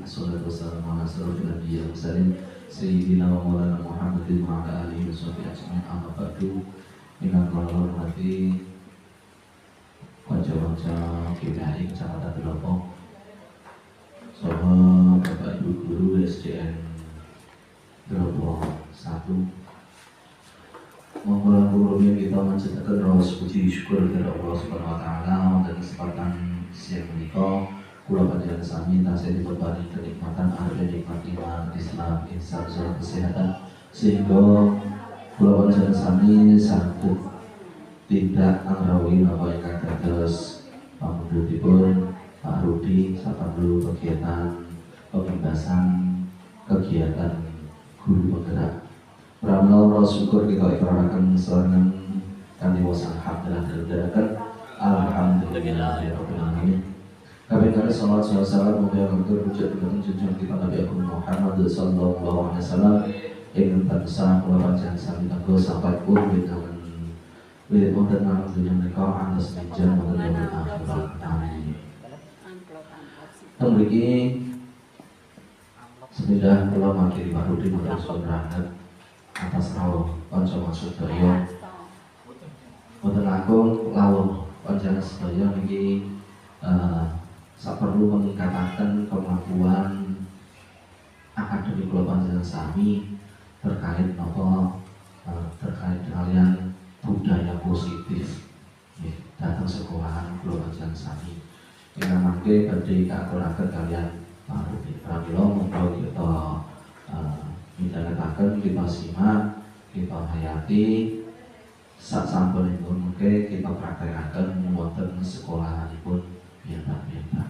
Assalatu wassalamu ala asyrafil anbiya'i wal mursalin sayyidina wa maulana Muhammadin wa ala alihi wa sahbihi ajma'in. Amma ba'du. Dengan menghormati kanca-kanca GPI Kecamatan Telopong, saha Bapak Ibu guru SDN Telopong 1. Mengulur-ulurnya kita menceritakan rawat puji syukur kepada Allah Subhanahu wa taala dan kesempatan siang menika kula panjenengan sami tansah diberbani kenikmatan arep nikmat iman Islam insan salat kesehatan sehingga kula panjenengan sami saged tidak angrawin apa yang dados pamundhutipun Pak Rudi sapandu kegiatan pembebasan kegiatan guru penggerak. Pramila syukur kita ikraraken sarengan kanthi wasan alhamdulillah dherekaken alhamdulillahirabbil alamin. Kabeh kali salawat salam mugia mugia wujud dengan junjungan kita Nabi Agung Muhammad sallallahu alaihi wasallam ingkang tansah kula panjenengan sami kanggo sampai pun dengan wirid wonten alam dunya menika atas meja wonten ing akhirat. Amin. Mriki semoga kula matur Pak Rudi matur suwun atas rawuh kanca sedaya wonten agung lawuh panjenengan sedaya niki saperlu meningkataken kemampuan akademik kula panjenengan sami terkait napa terkait kalian budaya positif datang sekolahan kula panjenengan sami ingkang mangke badhe katuraken kalian Pak Rudi pramila monggo kita midhangetaken, kita simak, kita hayati sak sampunipun mengke kita praktekaken wonten sekolahanipun piyambak-piyambak.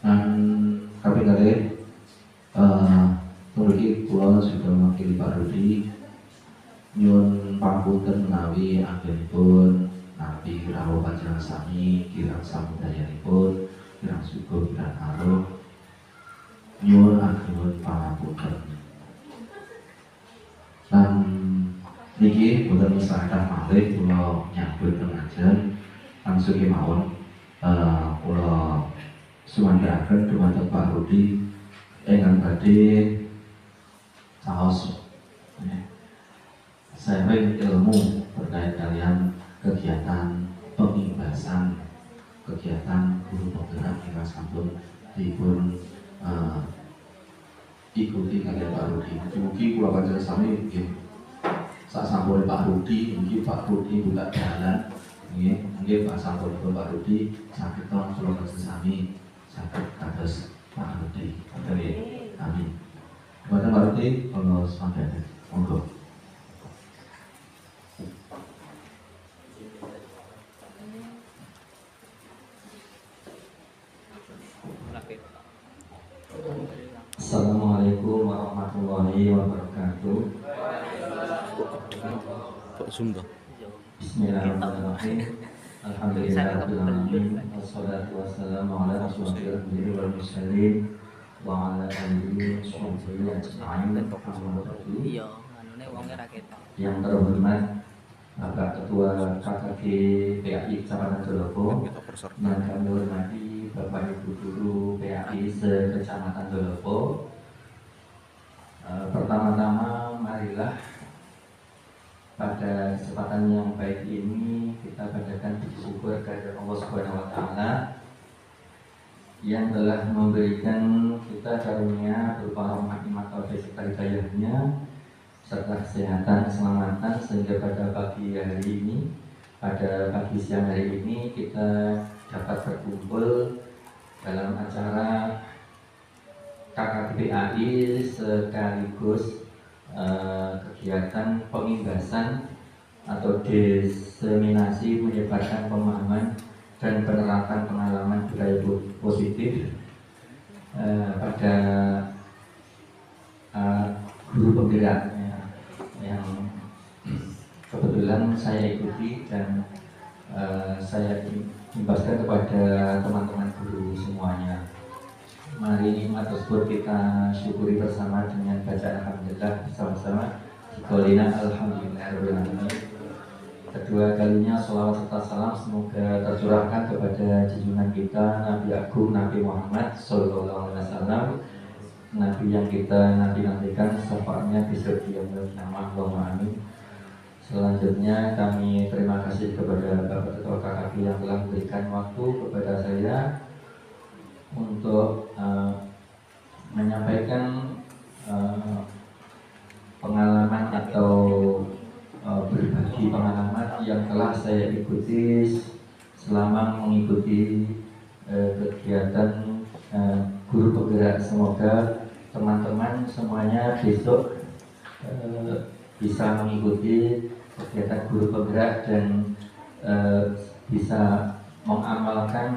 Dan kaping kalih mriki kula sudah mewakili Pak Rudi nyuwun pangapunten menawi anggenipun nabi rawuh panjenengan sami kirang samudayanipun kirang syukur kirang aruh nyuwun agung pangapunten. Dan niki boten masyarakat malih kula nyambut pengajian langsung kemawon kula sumandhaaken dhumateng Pak Rudi ingkang badhe saos sharing ilmu terkait kalian kegiatan pembebasan kegiatan guru penggerak ingkang sampun dipun ikuti kalian Pak Rudi. Mugi kula panjenengan sami nggih sak sampune Pak Rudi, mugi Pak Rudi buka jalan nggih Pak sampune Pak Rudi saged kula panjenengan sami saged kados Pak Rudi. Amin. Kepada Pak Rudi kula sampeyan monggo. Assalamualaikum warahmatullahi wabarakatuh. Bismillahirrahmanirrahim. Alhamdulillahirabbil alamin. Wassalatu wassalamu ala asyrofil anbiya'i wal mursalin wa ala alihi washabbihi ajma'in. Yang terhormat Bapak Ketua KKG PAI Kecamatan Dolopo, yang kami hormati Bapak Ibu Guru PAI se-Kecamatan Dolopo. Pertama-tama marilah pada kesempatan yang baik ini kita panjatkan puji syukur kepada Allah Subhanahu wa taala yang telah memberikan kita karunia berupa rahmat nikmat taufik serta hidayahnya serta kesehatan keselamatan sehingga pada pagi hari ini pada pagi siang hari ini kita dapat berkumpul dalam acara KKGPAI sekaligus kegiatan pengimbasan atau diseminasi menyebarkan pemahaman dan penerapan pengalaman budaya positif pada guru penggerak yang kebetulan saya ikuti dan saya imbaskan kepada teman-teman guru semuanya. Mari nikmat tersebut kita syukuri bersama dengan bacaan alhamdulillah bersama-sama. Qolina alhamdulillahirabbil alamin. kedua kalinya sholawat serta salam semoga tercurahkan kepada junjungan kita Nabi Agung Nabi Muhammad Sallallahu Alaihi Wasallam, Nabi yang kita nanti-nantikan syafaatnya besok di yaumul qiyamah. Allahumma amin. Selanjutnya kami terima kasih kepada Bapak Ketua KKP yang telah memberikan waktu kepada saya untuk menyampaikan pengalaman atau berbagi pengalaman yang telah saya ikuti selama mengikuti kegiatan guru penggerak. Semoga teman-teman semuanya besok bisa mengikuti kegiatan guru penggerak dan bisa mengamalkan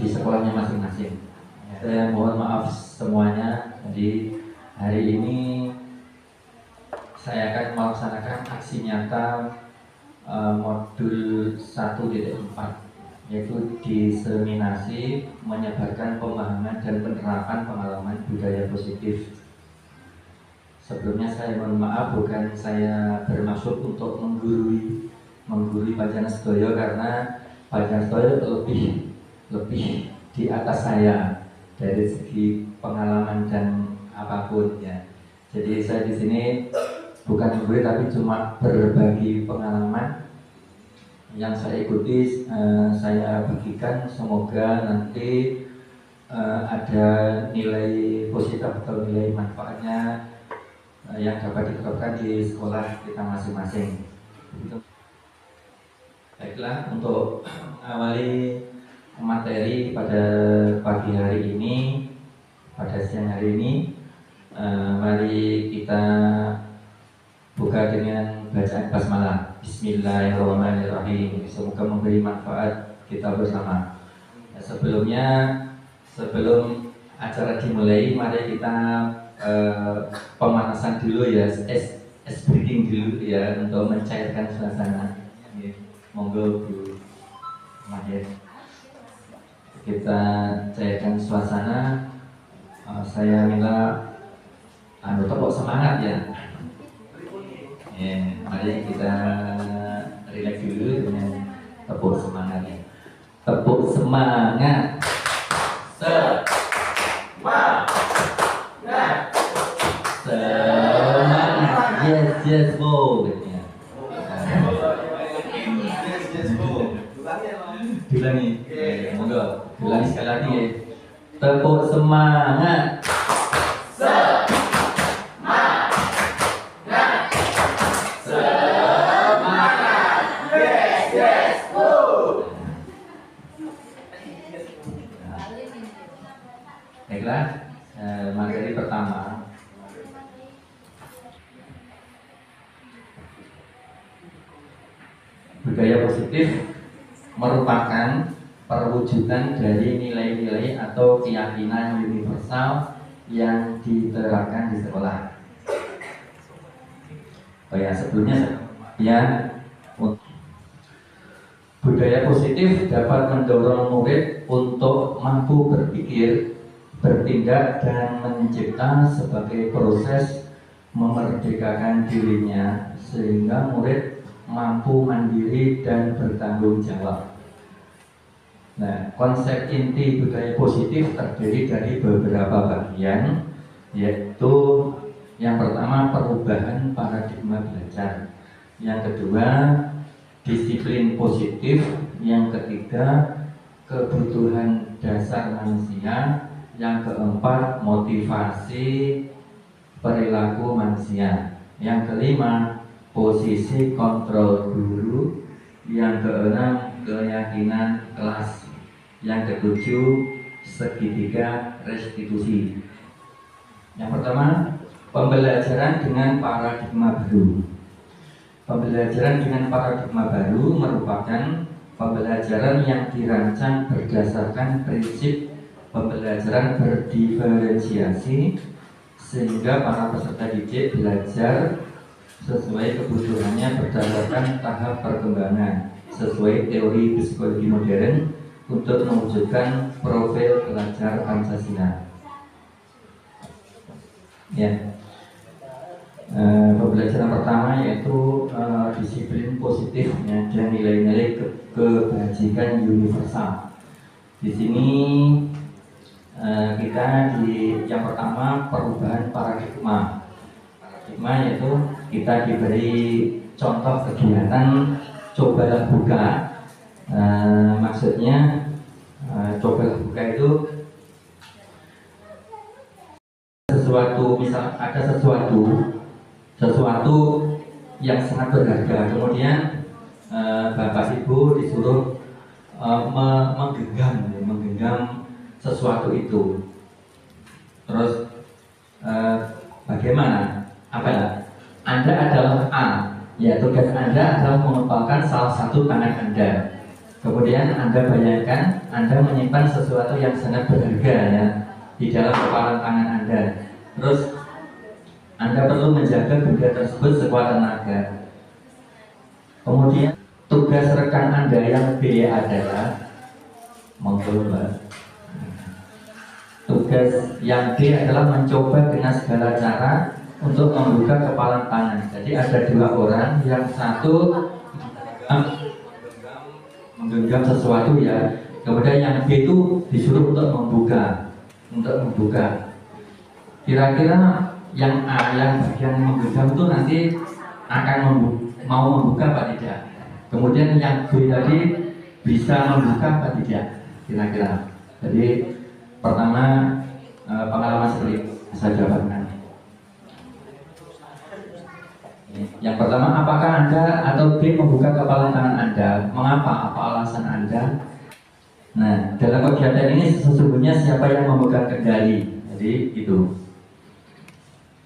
di sekolahnya masing-masing. Saya mohon maaf semuanya, jadi hari ini saya akan melaksanakan aksi nyata modul 1.4, yaitu diseminasi menyebarkan pemahaman dan penerapan pengalaman budaya positif. Sebelumnya saya mohon maaf, bukan saya bermaksud untuk menggurui Panjenengan sedaya, karena Panjenengan sedaya lebih di atas saya dari segi pengalaman dan apapun ya. Jadi saya di sini bukan menggurui tapi cuma berbagi pengalaman yang saya ikuti, saya bagikan. Semoga nanti ada nilai positif atau nilai manfaatnya yang dapat diterapkan di sekolah kita masing-masing. Baiklah, untuk awali materi pada pagi hari ini, pada siang hari ini, mari kita buka dengan bacaan basmalah. Bismillahirrahmanirrahim. Semoga memberi manfaat kita bersama. Sebelum acara dimulai, mari kita pemanasan dulu ya, ice breathing dulu ya, untuk mencairkan suasana. Monggo Bu Mahir, kita cairkan suasana. Saya minta tepuk semangat ya. Mari kita relax dulu dengan tepuk semangatnya. Tepuk semangat. Semangat. Semangat. Yes Bu. Diulangi. Monggo. Diulangi sekali lagi ya. Tepuk semangat. Baiklah, materi pertama. Budaya positif merupakan perwujudan dari nilai-nilai atau keyakinan universal yang diterapkan di sekolah. Oh ya, sebelumnya ya, budaya positif dapat mendorong murid untuk mampu berpikir, bertindak dan mencipta sebagai proses memerdekakan dirinya sehingga murid mampu mandiri dan bertanggung jawab. Nah, konsep inti budaya positif terdiri dari beberapa bagian, yaitu yang pertama perubahan paradigma belajar, yang kedua disiplin positif, yang ketiga kebutuhan dasar manusia, yang keempat motivasi perilaku manusia, yang kelima posisi kontrol guru, yang keenam keyakinan kelas, yang ketujuh segitiga restitusi. Yang pertama, pembelajaran dengan paradigma baru. Pembelajaran dengan paradigma baru merupakan pembelajaran yang dirancang berdasarkan prinsip pembelajaran berdiferensiasi sehingga para peserta didik belajar sesuai kebutuhannya berdasarkan tahap perkembangan sesuai teori psikologi modern untuk mewujudkan profil pelajar Pancasila. Ya, Pembelajaran pertama yaitu disiplin positif ya, dan nilai-nilai kebajikan universal. Di sini kita yang pertama perubahan paradigma. Paradigma yaitu kita diberi contoh kegiatan cobalah buka. Maksudnya cobalah buka itu sesuatu, misal ada sesuatu yang sangat berharga, kemudian bapak ibu disuruh menggenggam sesuatu itu. Terus bagaimana? Apa ya? Anda adalah A, ya tugas Anda adalah mengepalkan salah satu tangan Anda. Kemudian Anda bayangkan Anda menyimpan sesuatu yang sangat berharga ya di dalam kepalan tangan Anda. Terus Anda perlu menjaga benda tersebut sekuat tenaga. Kemudian tugas rekan Anda yang B adalah mencoba. Tugas yang B adalah mencoba dengan segala cara untuk membuka kepalan tangan. Jadi ada dua orang, yang satu menggenggam sesuatu ya, kemudian yang B itu disuruh untuk membuka. Kira-kira yang A, yang bagian menggenggam itu nanti akan mau membuka apa tidak? Kemudian yang B tadi bisa membuka apa tidak? Kira-kira. Jadi pertama pengalaman seperti itu saya dapatkan. Yang pertama, apakah Anda atau B membuka kepalan tangan Anda? Mengapa? Apa alasan Anda? Nah, dalam kegiatan ini sesungguhnya siapa yang memegang kendali? Jadi itu.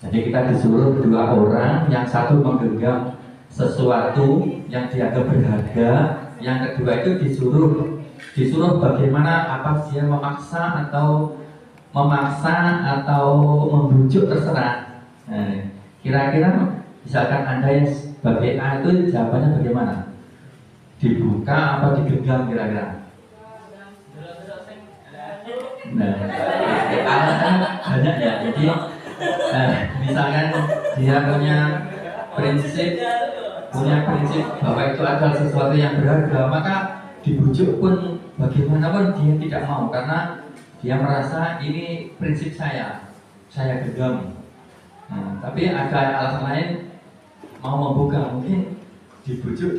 Jadi kita disuruh dua orang, yang satu menggenggam sesuatu yang dianggap berharga, yang kedua itu disuruh bagaimana, apa dia memaksa atau membujuk, terserah. Nah, kira-kira misalkan Anda yang sebagai A itu jawabannya bagaimana? Dibuka apa digenggam kira-kira? Nah, alasan banyak ya. Jadi misalkan dia punya prinsip bahwa itu adalah sesuatu yang berharga, maka dibujuk pun bagaimanapun dia tidak mau, karena dia merasa ini prinsip saya genggam. Nah, tapi ada alasan lain, mau membuka, mungkin dibujuk,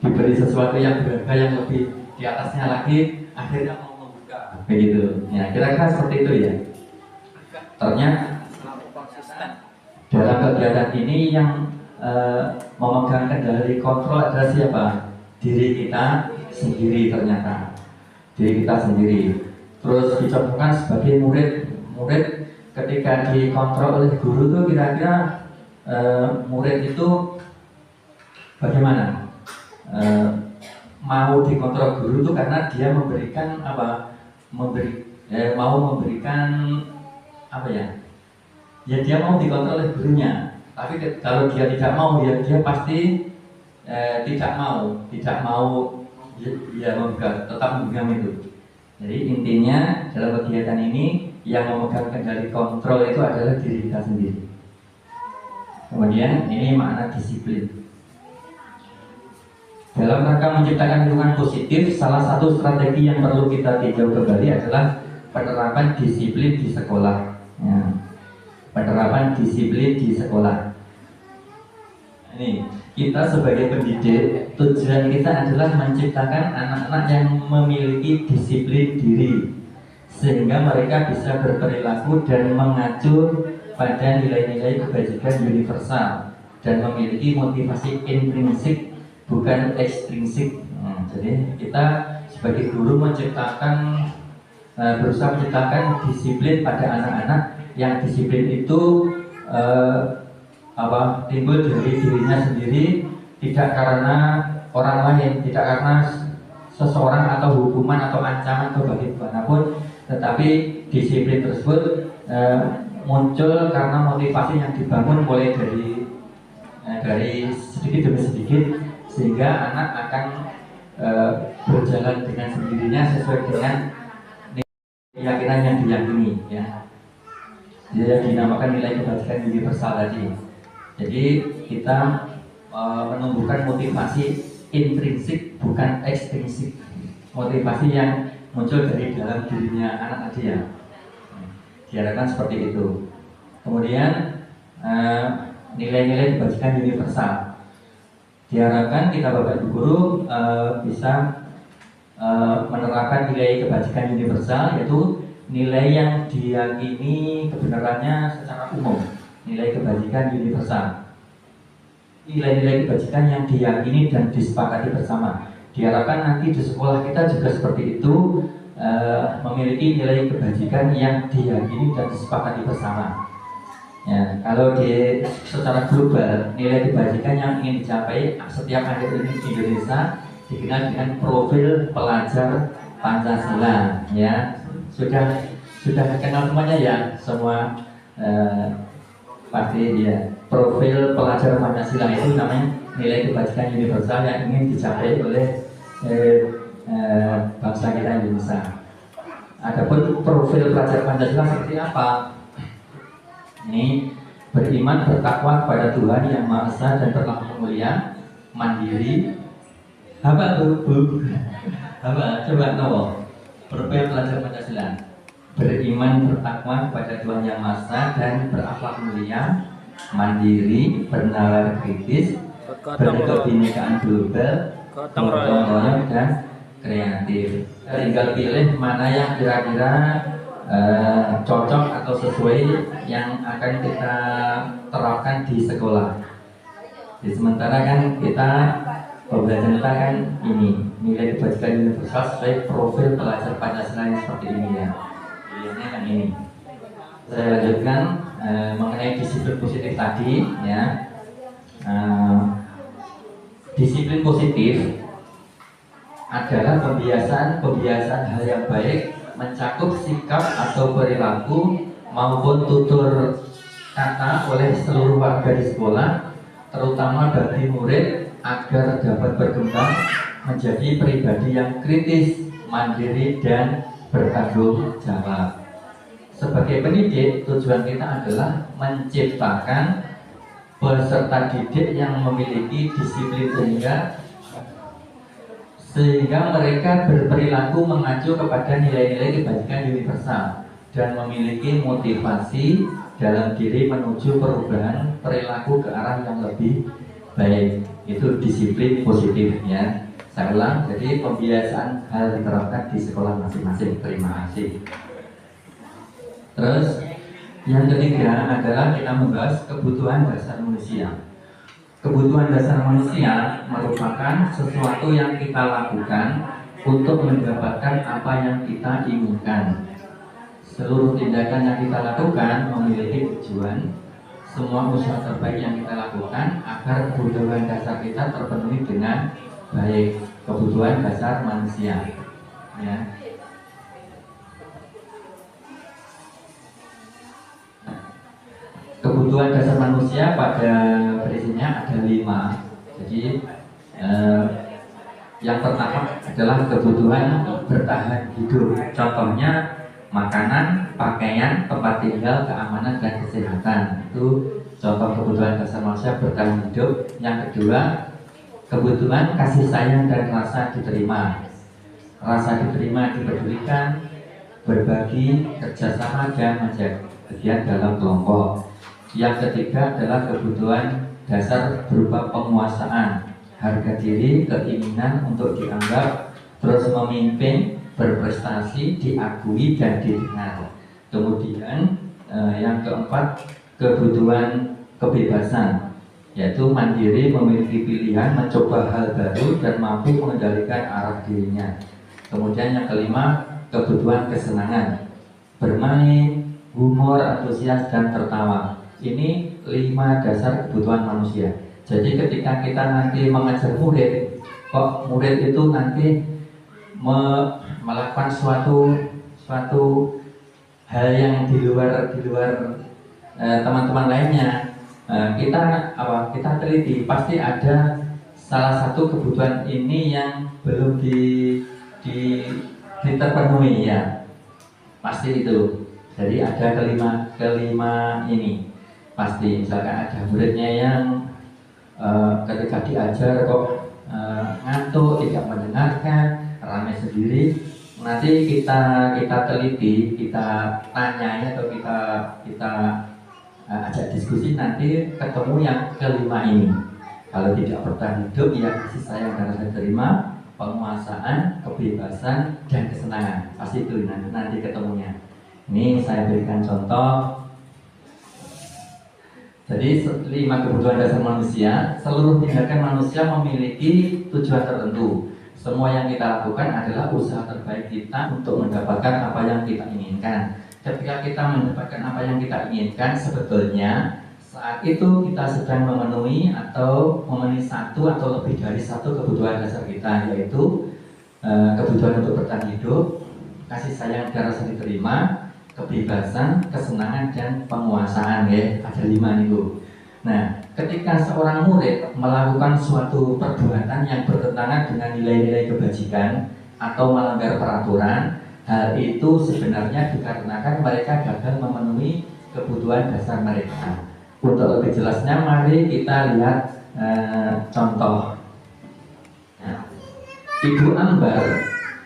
diberi sesuatu yang berharga yang lebih di atasnya lagi, akhirnya mau membuka, begitu. Ya, kira-kira seperti itu ya. Ternyata dalam kegiatan ini yang memegang kendali kontrol adalah siapa? Diri kita sendiri ternyata. Diri kita sendiri. Terus dicontohkan sebagai murid ketika dikontrol oleh guru tuh kira-kira murid itu bagaimana? Mau dikontrol guru tuh karena dia memberikan apa? Mau memberikan apa ya? Ya dia mau dikontrol oleh gurunya. Tapi kalau dia tidak mau, dia pasti tidak mau ya tetap memegang itu. Jadi intinya dalam kegiatan ini yang memegang kendali kontrol itu adalah diri kita sendiri. Kemudian ini makna disiplin. Dalam rangka menciptakan lingkungan positif, salah satu strategi yang perlu kita tinjau kembali adalah penerapan disiplin di sekolah. Ya. Penerapan disiplin di sekolah. Ini kita sebagai pendidik, tujuan kita adalah menciptakan anak-anak yang memiliki disiplin diri, sehingga mereka bisa berperilaku dan mengacu pada nilai-nilai kebajikan universal dan memiliki motivasi intrinsik bukan ekstrinsik. Jadi kita sebagai guru berusaha menciptakan disiplin pada anak-anak, yang disiplin itu timbul dari dirinya sendiri, tidak karena orang lain, tidak karena seseorang atau hukuman atau ancaman atau bagaimanapun, tetapi disiplin tersebut muncul karena motivasi yang dibangun mulai dari sedikit demi sedikit, sehingga anak akan berjalan dengan sendirinya sesuai dengan keyakinan yang diyakini ya. Dia dinamakan nilai kebajikan universal tadi. Jadi kita menumbuhkan motivasi intrinsik bukan ekstrinsik, motivasi yang muncul dari dalam dirinya anak tadi ya. Diharapkan seperti itu. Kemudian nilai-nilai kebajikan universal. Diharapkan kita Bapak Ibu Guru bisa menerapkan nilai kebajikan universal, yaitu nilai yang diyakini kebenarannya secara umum, nilai kebajikan universal. Nilai-nilai kebajikan yang diyakini dan disepakati bersama. Diharapkan nanti di sekolah kita juga seperti itu, memiliki nilai kebajikan yang diyakini dan disepakati bersama. Ya, kalau di secara global nilai kebajikan yang ingin dicapai setiap anak Indonesia dikenal dengan profil pelajar Pancasila. Ya, sudah dikenal semuanya ya, semua pasti ya. Profil pelajar Pancasila itu namanya nilai kebajikan universal yang ingin dicapai oleh bangsa kita Indonesia. Adapun profil pelajar Pancasila seperti apa? Ini beriman bertakwa kepada Tuhan yang Maha Esa dan berlaku mulia, mandiri. Apa tuh Bu? Apa? Coba nopo. Profil pelajar Pancasila. Beriman bertakwa kepada Tuhan yang Maha Esa dan berakhlak mulia, mandiri, bernalar kritis, berkebinekaan global, gotong royong dan kreatif. Tinggal pilih mana yang kira-kira cocok atau sesuai yang akan kita terapkan di sekolah. Jadi sementara kan kita pembelajaran kita kan ini nilai kebajikan universal sesuai profil pelajar Pancasila yang seperti ini ya. Pilihannya kan ini. Saya lanjutkan mengenai disiplin positif tadi ya. Disiplin positif adalah pembiasaan hal yang baik, mencakup sikap atau perilaku maupun tutur kata oleh seluruh warga di sekolah, terutama bagi murid agar dapat berkembang menjadi pribadi yang kritis, mandiri dan bertanggung jawab. Sebagai pendidik, tujuan kita adalah menciptakan peserta didik yang memiliki disiplin sehingga mereka berperilaku mengacu kepada nilai-nilai kebajikan universal dan memiliki motivasi dalam diri menuju perubahan perilaku ke arah yang lebih baik. Itu disiplin positif ya. Saya ulang, jadi pembiasaan hal diterapkan di sekolah masing-masing. Terima kasih. Terus yang ketiga adalah kita membahas kebutuhan dasar manusia. Kebutuhan dasar manusia merupakan sesuatu yang kita lakukan untuk mendapatkan apa yang kita inginkan. Seluruh tindakan yang kita lakukan memiliki tujuan. Semua usaha terbaik yang kita lakukan agar kebutuhan dasar kita terpenuhi dengan baik. Kebutuhan dasar manusia ya. Kebutuhan dasar manusia pada prinsipnya ada 5. Jadi yang pertama adalah kebutuhan bertahan hidup. Contohnya makanan, pakaian, tempat tinggal, keamanan dan kesehatan. Itu contoh kebutuhan dasar manusia bertahan hidup. Yang kedua, kebutuhan kasih sayang dan rasa diterima. Rasa diterima, dipedulikan, berbagi, kerjasama dan menjadi bagian dalam kelompok. Yang ketiga adalah kebutuhan dasar berupa penguasaan, harga diri, keinginan untuk dianggap, terus memimpin, berprestasi, diakui dan didengar. Kemudian yang keempat, kebutuhan kebebasan, yaitu mandiri, memiliki pilihan, mencoba hal baru dan mampu mengendalikan arah dirinya. Kemudian yang kelima, kebutuhan kesenangan, bermain, humor, antusias dan tertawa. Ini 5 dasar kebutuhan manusia. Jadi ketika kita nanti mengajar murid, kok murid itu nanti melakukan suatu hal yang di luar teman-teman lainnya, kita teliti, pasti ada salah satu kebutuhan ini yang belum diterpenuhi ya, pasti itu. Jadi ada kelima ini pasti. Misalkan ada muridnya yang ketika diajar kok ngantuk, tidak mendengarkan, ramai sendiri. Nanti kita teliti, kita tanyai atau kita ajak diskusi, nanti ketemu yang kelima ini. Kalau tidak bertahan hidup, ya kasih sayang dan rasa terima, penguasaan, kebebasan, dan kesenangan. Pasti itu nanti ketemunya. Ini saya berikan contoh. Jadi 5 kebutuhan dasar manusia, seluruh tindakan manusia memiliki tujuan tertentu. Semua yang kita lakukan adalah usaha terbaik kita untuk mendapatkan apa yang kita inginkan. Ketika kita mendapatkan apa yang kita inginkan, sebetulnya saat itu kita sedang memenuhi satu atau lebih dari satu kebutuhan dasar kita, yaitu kebutuhan untuk bertahan hidup, kasih sayang dan rasa diterima, kebebasan, kesenangan, dan penguasaan, ya. Ada 5 itu. Nah, ketika seorang murid melakukan suatu perbuatan yang bertentangan dengan nilai-nilai kebajikan atau melanggar peraturan, hal itu sebenarnya dikarenakan mereka gagal memenuhi kebutuhan dasar mereka. Untuk lebih jelasnya, mari kita lihat contoh. Nah, Ibu Ambar,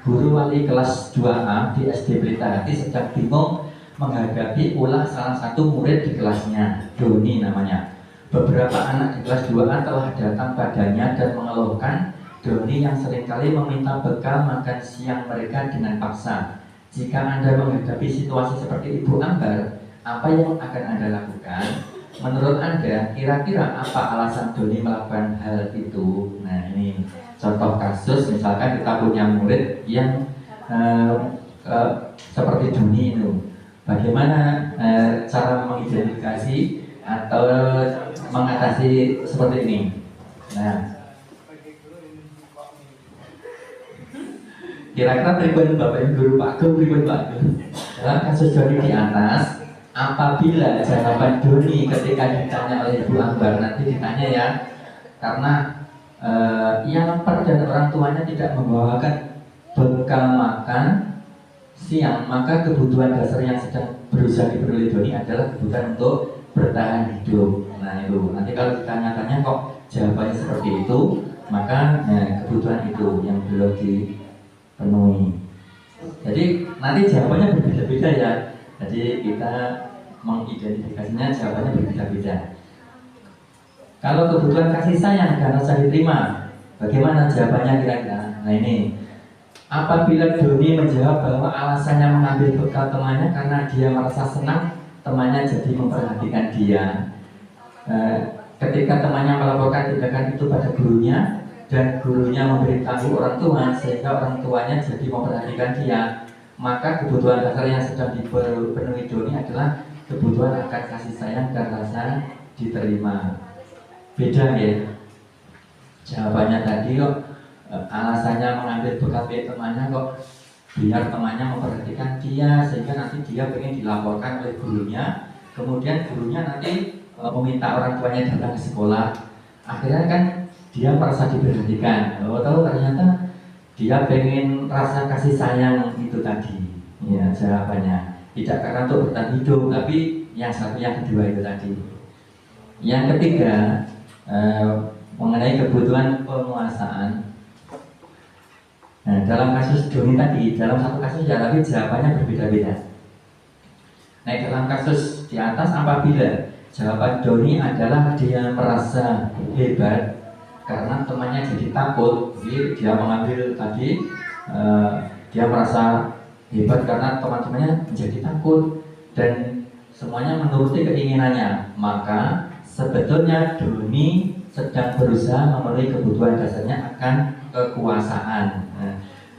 guru wali kelas 2A di SD Pelita Hati, sedang bingung menghadapi ulah salah satu murid di kelasnya, Doni namanya. Beberapa anak di kelas 2A telah datang padanya dan mengeluhkan Doni yang seringkali meminta bekal makan siang mereka dengan paksa. Jika Anda menghadapi situasi seperti Ibu Ambar, apa yang akan Anda lakukan? Menurut Anda, kira-kira apa alasan Doni melakukan hal itu? Nah, ini contoh kasus. Misalkan kita punya murid yang seperti Doni itu. Bagaimana cara mengidentifikasi atau mengatasi seperti ini? Nah, kira-kira pribadi Bapak Ibu Guru, Pak Guru, pribadi Pak Guru, dalam kasus Doni di atas, apabila jawaban Doni ketika ditanya oleh Ibu Ambar, nanti ditanya ya, karena yang lapar dan orang tuanya tidak membawakan bekal makan siang, maka kebutuhan dasar yang sedang berusaha diperoleh Doni adalah kebutuhan untuk bertahan hidup. Nah, itu nanti kalau ditanya-tanya kok jawabannya seperti itu, maka kebutuhan itu yang belum dipenuhi. Jadi nanti jawabannya berbeda-beda ya. Jadi kita mengidentifikasinya jawabannya berbeda-beda. Kalau kebutuhan kasih sayang dan rasa diterima, bagaimana jawabannya kira-kira? Nah, ini apabila Doni menjawab bahwa alasannya mengambil bekal temannya karena dia merasa senang temannya jadi memperhatikan dia. Ketika temannya melaporkan tindakan itu pada gurunya dan gurunya memberitahu orang tua sehingga orang tuanya jadi memperhatikan dia, maka kebutuhan dasar yang sedang dipenuhi Doni adalah kebutuhan akan kasih sayang dan rasa diterima. Beda ya jawabannya tadi kok. Alasannya mengambil bekal dari temannya kok biar temannya memperhatikan dia sehingga nanti dia pengen dilaporkan oleh gurunya, kemudian gurunya nanti meminta orang tuanya datang ke sekolah, akhirnya kan dia merasa diperhatikan. Tahu ternyata dia pengen rasa kasih sayang itu tadi. Ya, jawabannya tidak karena untuk bertahan hidup, tapi yang kedua itu tadi. Yang ketiga mengenai kebutuhan penguasaan. Nah, dalam kasus Doni tadi, dalam satu kasus ya, tapi jawabannya berbeda-beda. Nah, dalam kasus di atas, apabila jawaban Doni adalah dia merasa hebat karena temannya jadi takut, jadi dia mengambil tadi, dia merasa hebat karena teman-temannya menjadi takut dan semuanya menuruti keinginannya, maka sebetulnya Doni sedang berusaha memenuhi kebutuhan dasarnya akan kekuasaan. Nah,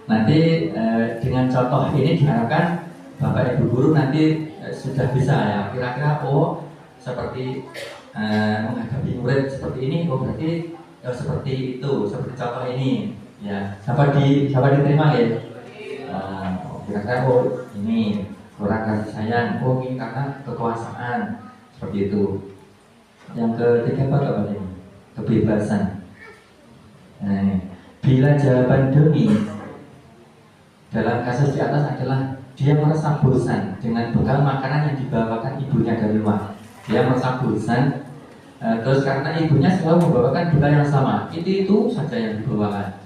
nanti dengan contoh ini diharapkan Bapak Ibu Guru nanti sudah bisa ya kira-kira seperti menghadapi murid seperti ini, berarti seperti itu, seperti contoh ini ya. Siapa diterima ya? Kira-kira ini kurang kasih sayang, ini karena kekuasaan, seperti itu. Yang ketiga apa ini? Kebebasan. Nah, bila jawaban Doni dalam kasus di atas adalah dia merasa bosan dengan bekal makanan yang dibawakan ibunya dari rumah. Dia merasa bosan, terus karena ibunya selalu membawakan bekal yang sama, itu saja yang dibawakan.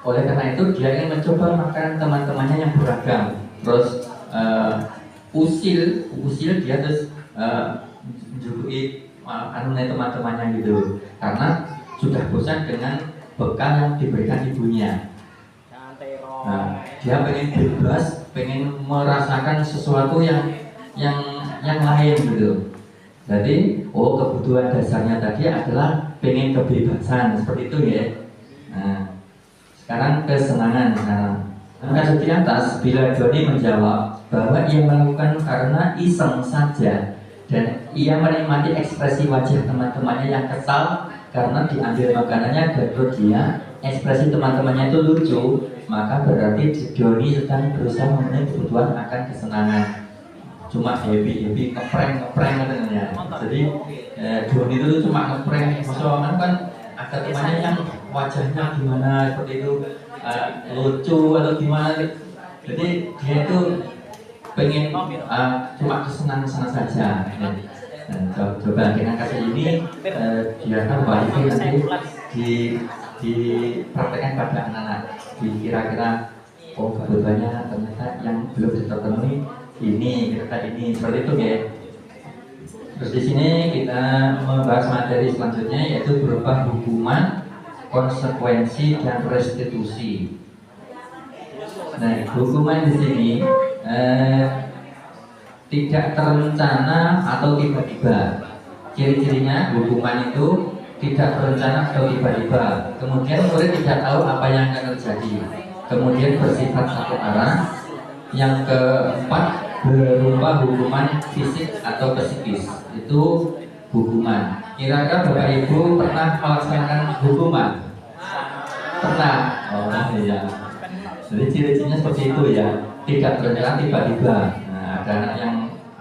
Oleh karena itu dia ingin mencoba makanan teman-temannya yang beragam. Terus usil dia terus menjumpai teman-temannya gitu, karena sudah bosan dengan bekal yang diberikan ibunya. Nah, dia pengen bebas, pengen merasakan sesuatu yang lain gitu. Jadi, kebutuhan dasarnya tadi adalah pengen kebebasan seperti itu ya. Nah, sekarang kesenangan. Kasus di atas, bila Joni menjawab bahwa ia melakukan karena iseng saja dan ia menikmati ekspresi wajah teman-temannya yang kesal karena diambil makanannya, dan menurut dia ekspresi teman-temannya itu lucu, maka berarti Joni sedang berusaha memenuhi kebutuhan akan kesenangan. Cuma happy ngeprank katanya. Jadi Joni itu cuma ngeprank, maksudnya kan ada temannya yang wajahnya gimana seperti itu, lucu atau gimana. Jadi dia itu pengen cuma kesenangan saja. Coba dengan kasus ini dia kan bahwa itu nanti dipraktekkan pada anak-anak. Kira-kira kebutuhannya ternyata yang belum terpenuhi ini, kira-kira ini, seperti itu ya. Terus di sini kita membahas materi selanjutnya, yaitu berupa hukuman, konsekuensi, dan restitusi. Nah, hukuman di sini tidak terencana atau tiba-tiba. Ciri-cirinya hukuman itu tidak terencana atau tiba-tiba. Kemudian murid tidak tahu apa yang akan terjadi. Kemudian bersifat satu arah. Yang keempat, berupa hukuman fisik atau psikis. Itu hukuman. Kira-kira Bapak Ibu pernah melaksanakan hukuman? Pernah? Oh iya. Jadi ciri-cirinya seperti itu ya. Tidak terencana tiba-tiba. Nah, ada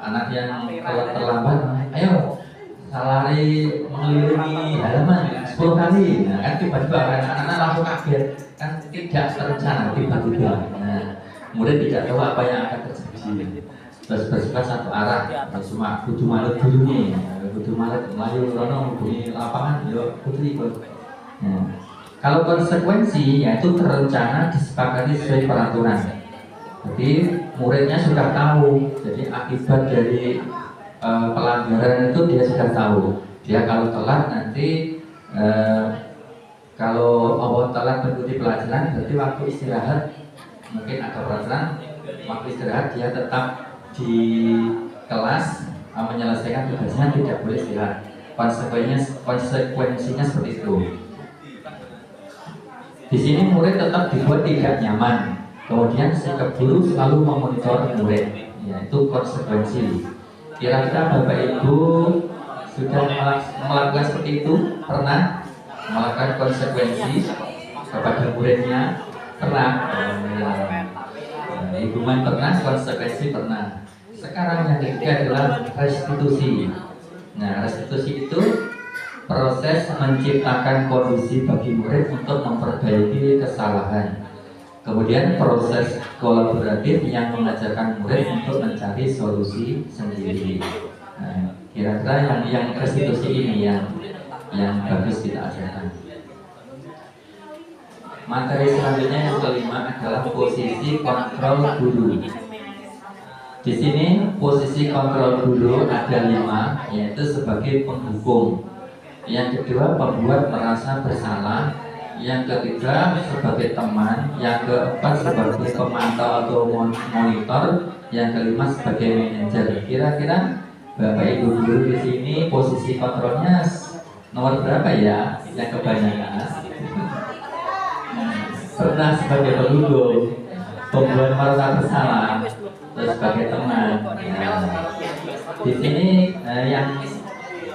anak yang kalau terlambat, ayo lari mengelilingi halaman 10 kali. Nah, kan tiba-tiba anak-anak langsung kaget. Kan tidak terencana tiba-tiba. Nah, murid tidak tahu apa yang akan terjadi. Terus bersifat satu arah, cuma kudu malut dulu nih, kudu malut melayu rono hubungi lapangan, yo putri ikut. Nah, kalau konsekuensi yaitu terencana, disepakati sesuai peraturan. Jadi muridnya sudah tahu, jadi akibat dari pelanggaran itu dia sudah tahu. Dia kalau telat nanti kalau Allah telat mengikuti pelajaran, berarti waktu istirahat mungkin ada peraturan, waktu istirahat dia tetap di kelas menyelesaikan tugasnya, tidak boleh istirahat. Konsekuensinya seperti itu. Di sini murid tetap dibuat tidak nyaman. Kemudian sikap guru selalu memonitor murid. Ya, itu konsekuensi. Kira-kira Bapak Ibu sudah melakukan seperti itu? Pernah melakukan konsekuensi kepada muridnya? Pernah? Hukuman pernah, konsekuensi pernah. Sekarang yang ketiga adalah restitusi. Nah, restitusi itu proses menciptakan kondisi bagi murid untuk memperbaiki kesalahan. Kemudian proses kolaboratif yang mengajarkan murid untuk mencari solusi sendiri. Nah, kira-kira yang restitusi ini yang bagus kita ajarkan. Materi selanjutnya yang kelima adalah posisi kontrol guru. Di sini posisi kontrol guru ada 5, yaitu sebagai penghukum. Yang kedua, pembuat merasa bersalah. Yang ketiga, sebagai teman. Yang keempat, sebagai pemantau atau monitor. Yang kelima, sebagai manajer. Kira-kira Bapak Ibu guru di sini posisi kontrolnya nomor berapa ya? Yang kebanyakan pernah sebagai penghukum, pembuat merasa bersalah, terus sebagai teman. Di sini yang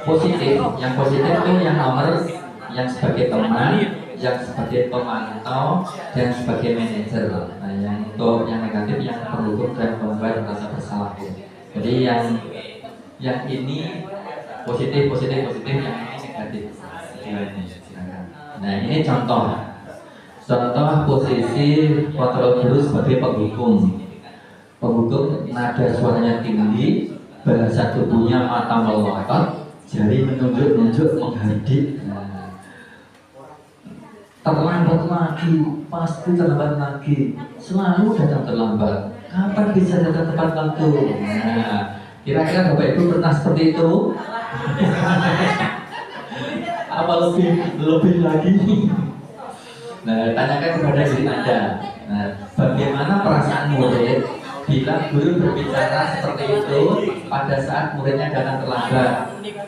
positif itu yang nomor yang sebagai teman, yang sebagai pemantau, dan sebagai manajer. Nah, yang untuk yang negatif yang penghukum dan pembuat merasa bersalah. Jadi yang ini positif, yang ini negatif. Nah, ini contoh posisi kontrol guru sebagai penghukum. Penghukum nada suaranya tinggi, bahasa tubuhnya mata melotot, jari menunjuk-nunjuk menghardik. Terlambat lagi, pasti terlambat lagi, selalu datang terlambat. Kapan bisa datang tepat waktu? Nah, kira-kira Bapak Ibu pernah seperti itu? Apa lebih lagi? Nah, tanyakan kepada diri Anda. Nah, bagaimana perasaan murid bila guru berbicara seperti itu pada saat muridnya datang terlambat?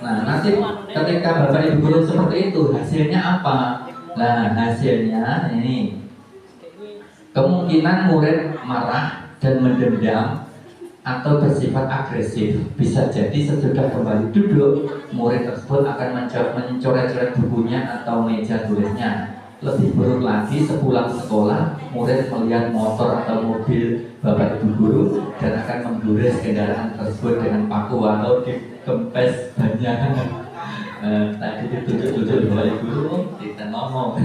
Nah, nanti ketika Bapak Ibu guru seperti itu, hasilnya apa? Nah, hasilnya ini kemungkinan murid marah dan mendendam atau bersifat agresif. Bisa jadi sesudah kembali duduk, murid tersebut akan mencoret-coret bukunya atau meja tulisnya. Lebih buruk lagi, sepulang sekolah, murid melihat motor atau mobil Bapak Ibu guru dan akan menggores kendaraan tersebut dengan paku atau dikempes banyak. Tadi ditunjuk-tunjuk Bapak Ibu guru, kita ngomong.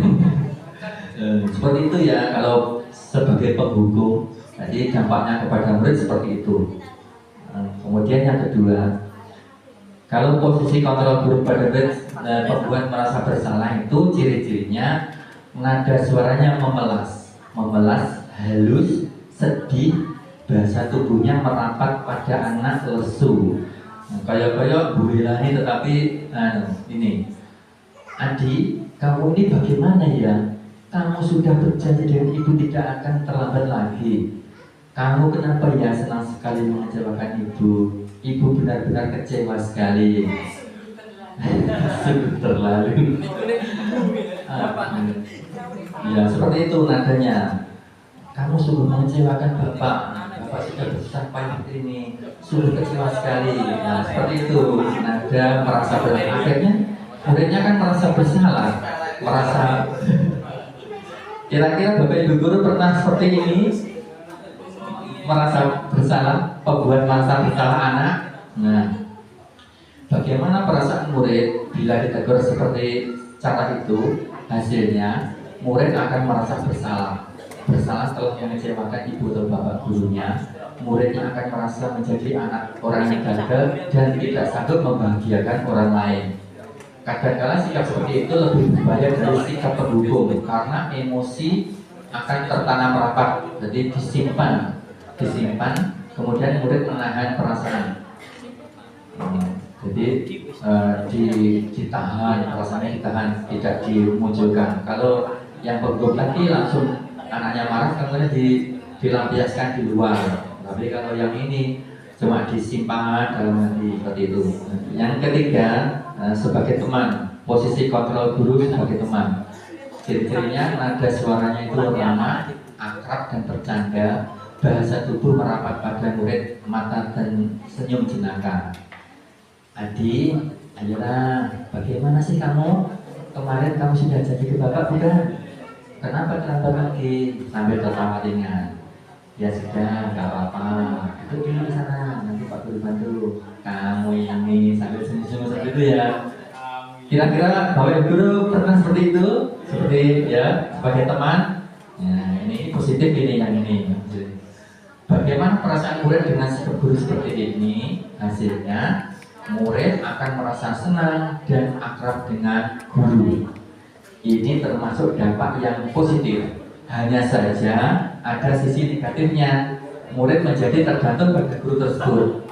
Seperti itu ya kalau sebagai penghukum. Jadi dampaknya kepada murid seperti itu. Kemudian yang kedua, kalau posisi kontrol guru pada murid pembuat merasa bersalah itu ciri-cirinya nada suaranya memelas, halus, sedih, bahasa tubuhnya merapat pada anak lesu. Kayak Bu Hilani tetapi ini, Adi, kamu ini bagaimana ya? Kamu sudah berjanji dengan ibu tidak akan terlambat lagi. Kamu kenapa ya senang sekali mengecewakan ibu? Ibu benar-benar kecewa sekali. Sungguh terlalu. Ya seperti itu nadanya. Kamu sungguh mengecewakan bapak. Bapak sudah besar payah ini, sungguh kecewa sekali. Nah seperti itu nada merasa bersalah. Akhirnya muridnya kan merasa bersalah, merasa. Kira-kira Bapak Ibu guru pernah seperti ini? Merasa bersalah, pembuat merasa bersalah anak. Nah, bagaimana perasaan murid bila ditegur seperti cara itu? Hasilnya, murid akan merasa bersalah. Bersalah setelah mengecewakan ibu atau bapak gurunya. Muridnya akan merasa menjadi anak orang yang gagal dan tidak sanggup membahagiakan orang lain. Kadang-kala sikap seperti itu lebih berbahaya dari sikap penghukum karena emosi akan tertanam rapat, jadi disimpan, kemudian murid menahan perasaan. Jadi ditahan, perasaannya ditahan, tidak dimunculkan. Kalau yang penghukum tadi langsung anaknya marah, kemudian dilampiaskan di luar. Tapi kalau yang ini cuma disimpan dalam hati seperti itu. Yang ketiga, sebagai teman, posisi kontrol guru sebagai teman. Ciri-cirinya nada suaranya itu ramah, akrab dan bercanda, bahasa tubuh merapat pada murid, mata dan senyum jenaka. Adi, ayolah, bagaimana sih kamu? Kemarin kamu sudah jadi ke bapak bukan? Kenapa terlambat lagi? Sambil tertawa ringan. Ya sudah, nggak apa-apa. Itu dulu di sana, nanti Pak Guru bantu. Kamu ini sambil senyum-senyum seperti itu ya. Kira-kira Bapak Ibu Guru pernah seperti itu? Seperti ya, sebagai teman. Nah, ini positif ini yang ini. Bagaimana perasaan murid dengan sikap guru seperti ini? Hasilnya, murid akan merasa senang dan akrab dengan guru. Ini termasuk dampak yang positif. Hanya saja ada sisi negatifnya. Murid menjadi tergantung pada guru tersebut.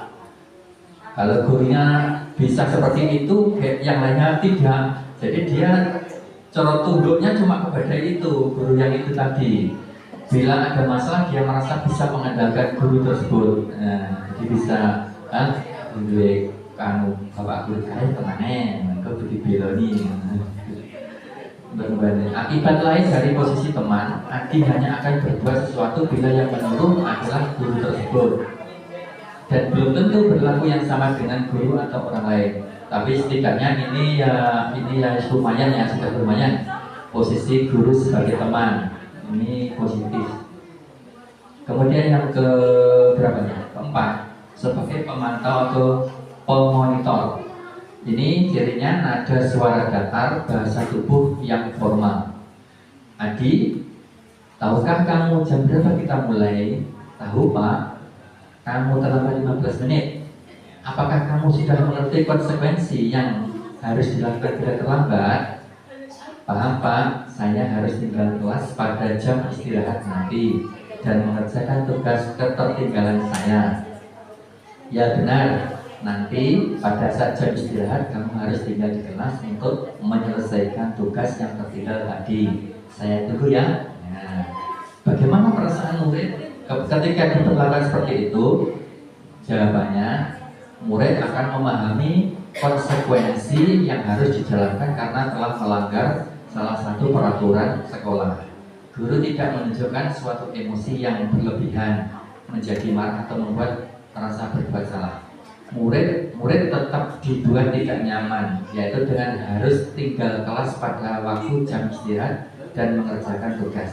Kalau gurunya bisa seperti itu, yang lainnya tidak. Jadi dia corot tunduknya cuma kepada itu, guru yang itu tadi. Bila ada masalah, dia merasa bisa mengandalkan guru tersebut. Nah, jadi bisa kamu bapak guru kaya tenangnya, engkau dibeloni. Akibat lain dari posisi teman, Adi hanya akan berbuat sesuatu bila yang menyuruh adalah guru tersebut, dan belum tentu berlaku yang sama dengan guru atau orang lain. Tapi setidaknya ini ya lumayan ya, sudah lumayan posisi guru sebagai teman. Ini positif. Kemudian yang ke berapa ya? Keempat, sebagai pemantau atau pemonitor. Ini cirinya nada suara datar, bahasa tubuh yang formal. Adi, tahukah kamu jam berapa kita mulai? Tahu Pak. kamu terlambat 15 menit. Apakah kamu sudah mengerti konsekuensi yang harus dilakukan bila terlambat? Paham Pak, saya harus tinggal kelas pada jam istirahat nanti dan mengerjakan tugas ketertinggalan saya. Ya benar, nanti pada saat jam istirahat kamu harus tinggal di kelas untuk menyelesaikan tugas yang tertinggal tadi. Saya tunggu ya. Nah, bagaimana perasaan murid ketika diperlakukan seperti itu? Jawabannya, murid akan memahami konsekuensi yang harus dijalankan karena telah melanggar salah satu peraturan sekolah. Guru tidak menunjukkan suatu emosi yang berlebihan, menjadi marah atau membuat merasa berbuat salah. Murid tetap dibuat tidak nyaman, yaitu dengan harus tinggal kelas pada waktu jam istirahat dan mengerjakan tugas.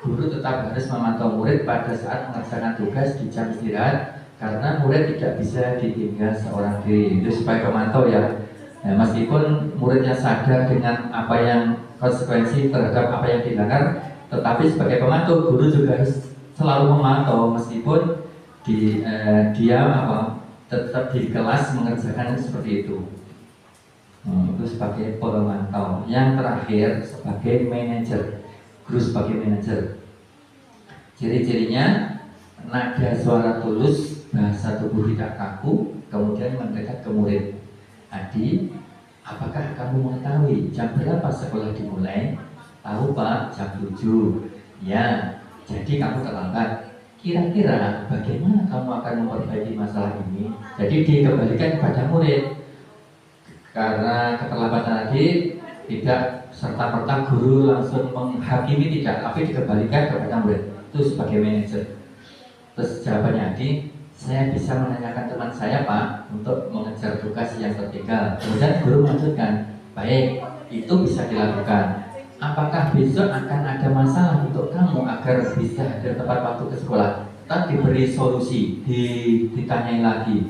Guru tetap harus memantau murid pada saat mengerjakan tugas di jam istirahat, karena murid tidak bisa ditinggal seorang diri. Itu supaya pemantau ya. Nah, meskipun muridnya sadar dengan apa yang konsekuensi terhadap apa yang dilanggar, tetapi sebagai pemantau guru juga harus selalu memantau meskipun dia tetap di kelas mengerjakan seperti itu. Itu sebagai pemantau. Yang terakhir sebagai manajer. Guru sebagai manajer. Ciri-cirinya nada suara tulus, bahasa tubuh tidak kaku, kemudian mendekat ke murid. Adi, apakah kamu mengetahui jam berapa sekolah dimulai? Tahu Pak, jam 7. Ya, jadi kamu terlambat. Kira-kira bagaimana kamu akan memperbaiki masalah ini? Jadi dikembalikan kepada murid. Karena keterlambatan tadi tidak serta-merta guru langsung menghakimi, tidak, tapi dikembalikan kepada murid. Itu sebagai manajer. Terus jawabannya Adi, saya bisa menanyakan teman saya Pak untuk mengejar tugas yang tertinggal. Kemudian guru melanjutkan, baik, itu bisa dilakukan. Apakah besok akan ada masalah untuk kamu agar bisa hadir tepat waktu ke sekolah? Kita diberi solusi, ditanyai lagi.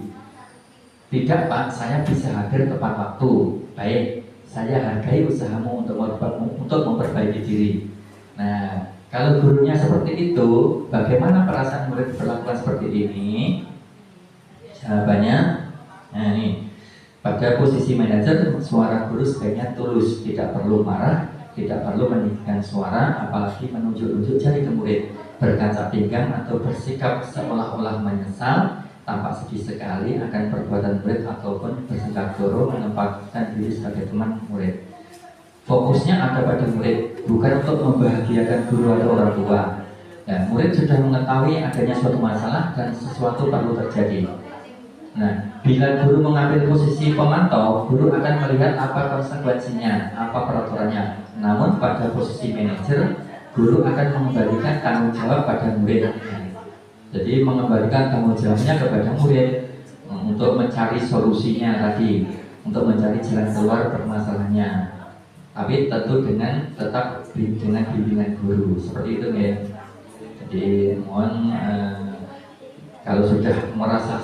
Tidak Pak, saya bisa hadir tepat waktu. Baik, saya hargai usahamu untuk memperbaiki diri. Nah, kalau gurunya seperti itu, bagaimana perasaan murid berlakukan seperti ini? Jawabannya, nah ini, pada posisi manajer, suara guru sebaiknya tulus, tidak perlu marah, tidak perlu meninggikan suara, apalagi menunjuk-nunjuk jari ke murid, berkaca pinggang atau bersikap seolah-olah menyesal, tampak sedih sekali akan perbuatan murid ataupun bersikap jorok menempatkan diri sebagai teman murid. Fokusnya ada pada murid, bukan untuk membahagiakan guru atau orang tua. Ya, murid sudah mengetahui adanya suatu masalah dan sesuatu perlu terjadi. Nah, bila guru mengambil posisi pemantau, guru akan melihat apa konsekuensinya, apa peraturannya. Namun pada posisi manajer, guru akan mengembalikan tanggung jawab pada murid. Jadi mengembalikan tanggung jawabnya kepada murid untuk mencari solusinya tadi, untuk mencari jalan keluar permasalahannya. Tapi tentu tetap dengan bimbingan guru, seperti itu ya. Jadi mohon kalau sudah merasa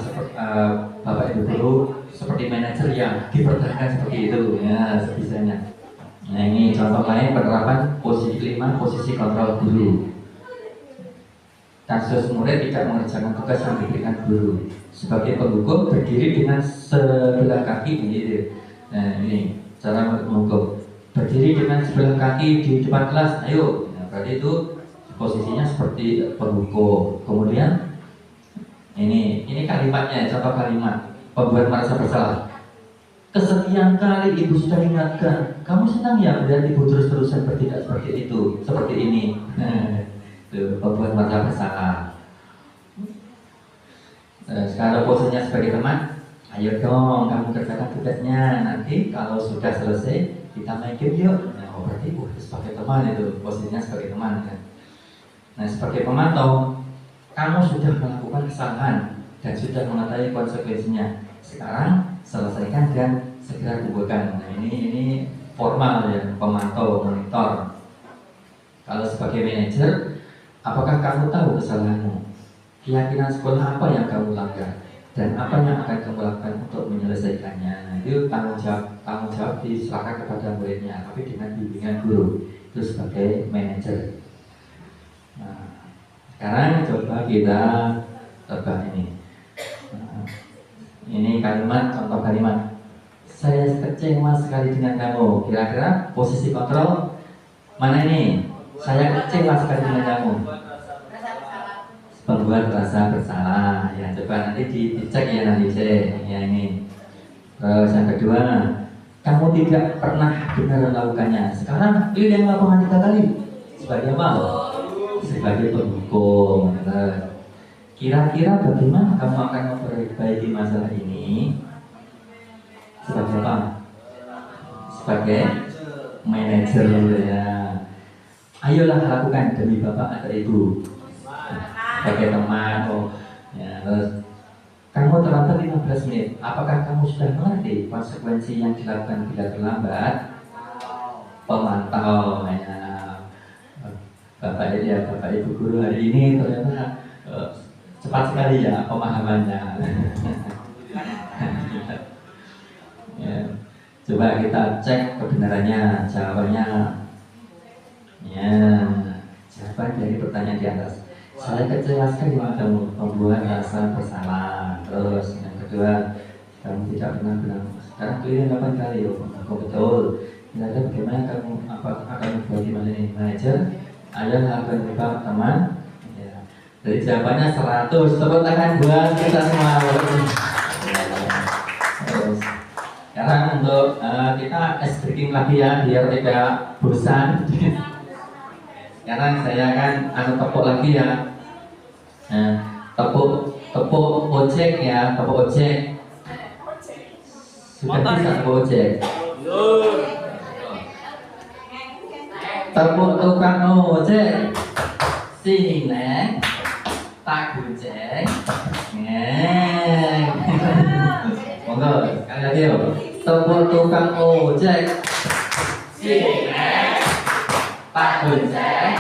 Bapak Ibu guru seperti manajer yang dipertahankan seperti itu ya sebisanya. Nah ini contoh lain penerapan posisi 5, posisi kontrol guru. Kasus murid tidak mengerjakan tugas yang diberikan guru. Sebagai penghukum berdiri dengan sebelah kaki begitu. Nah ini cara menghukum. Berdiri dengan sebelah kaki di depan kelas, ayo. Nah, berarti itu posisinya seperti penghukum. Kemudian ini kalimatnya, contoh kalimat pembuat merasa bersalah. Kesekian kali ibu sudah ingatkan, kamu senang ya melihat ibu terus-terusan bertindak seperti itu, seperti ini. Itu pembuat merasa bersalah. Sekarang posisinya sebagai teman, ayo dong kamu kerjakan tugasnya. Nanti kalau sudah selesai kita main game yuk. Nah, berarti sebagai teman itu posisinya sebagai teman kan. Nah, sebagai pemantau, kamu sudah melakukan kesalahan dan sudah mengetahui konsekuensinya. Sekarang selesaikan dan segera kumpulkan. Nah, ini formal ya, pemantau, monitor. Kalau sebagai manajer, apakah kamu tahu kesalahanmu? Keyakinan sekolah apa yang kamu langgar? Dan apa yang akan kamu lakukan untuk menyelesaikannya? Nah, itu tanggung jawab diserahkan kepada muridnya, tapi dengan bimbingan guru. Itu sebagai manajer. Nah, sekarang coba kita tebak ini. Ini kalimat, contoh kalimat. Saya kecewa sekali dengan kamu. Kira-kira posisi kontrol mana ini? Saya kecewa sekali dengan kamu. Membuat rasa bersalah. Ya, coba nanti dicek ya nanti cek. Ya ini. Terus yang kedua, kamu tidak pernah benar melakukannya. Sekarang pilih yang melakukan 3 kali. Sebagai apa? Sebagai penghukum. Kira-kira bagaimana kamu akan memperbaiki masalah ini? Sebagai apa? Sebagai manajer ya. Ayolah lakukan demi bapak atau ibu. Sebagai teman, ya, terus kamu terlambat 15 menit. Apakah kamu sudah mengerti konsekuensi yang dilakukan bila terlambat? Pemantau, ya. Bapak ibu guru hari ini ternyata cepat sekali ya pemahamannya. Ya. Coba kita cek kebenarannya, jawabannya. Ya, jawaban dari pertanyaan di atas. Saya kecewa sekali dengan kamu, membuat rasa bersalah. Terus yang kedua, kamu tidak pernah bilang. Sekarang kalian 8 kali, oh betul. Kira-kira bagaimana kamu akan membuat gimana ini manajer? Ayo lakukan juga teman. Ya. Jadi jawabannya 100. Tepuk tangan buat kita semua. Terus sekarang untuk kita ice breaking lagi ya, biar tidak bosan. Sekarang saya akan tepuk lagi ya. Nah, tepuk ojek ya, tepuk ojek. Sudah bisa tepuk ojek. Tepuk tukang ojek. Sini neng, tak gojek. Neng. Monggo, sekali lagi yuk. Tepuk tukang ojek. Sini neng, tak gojek.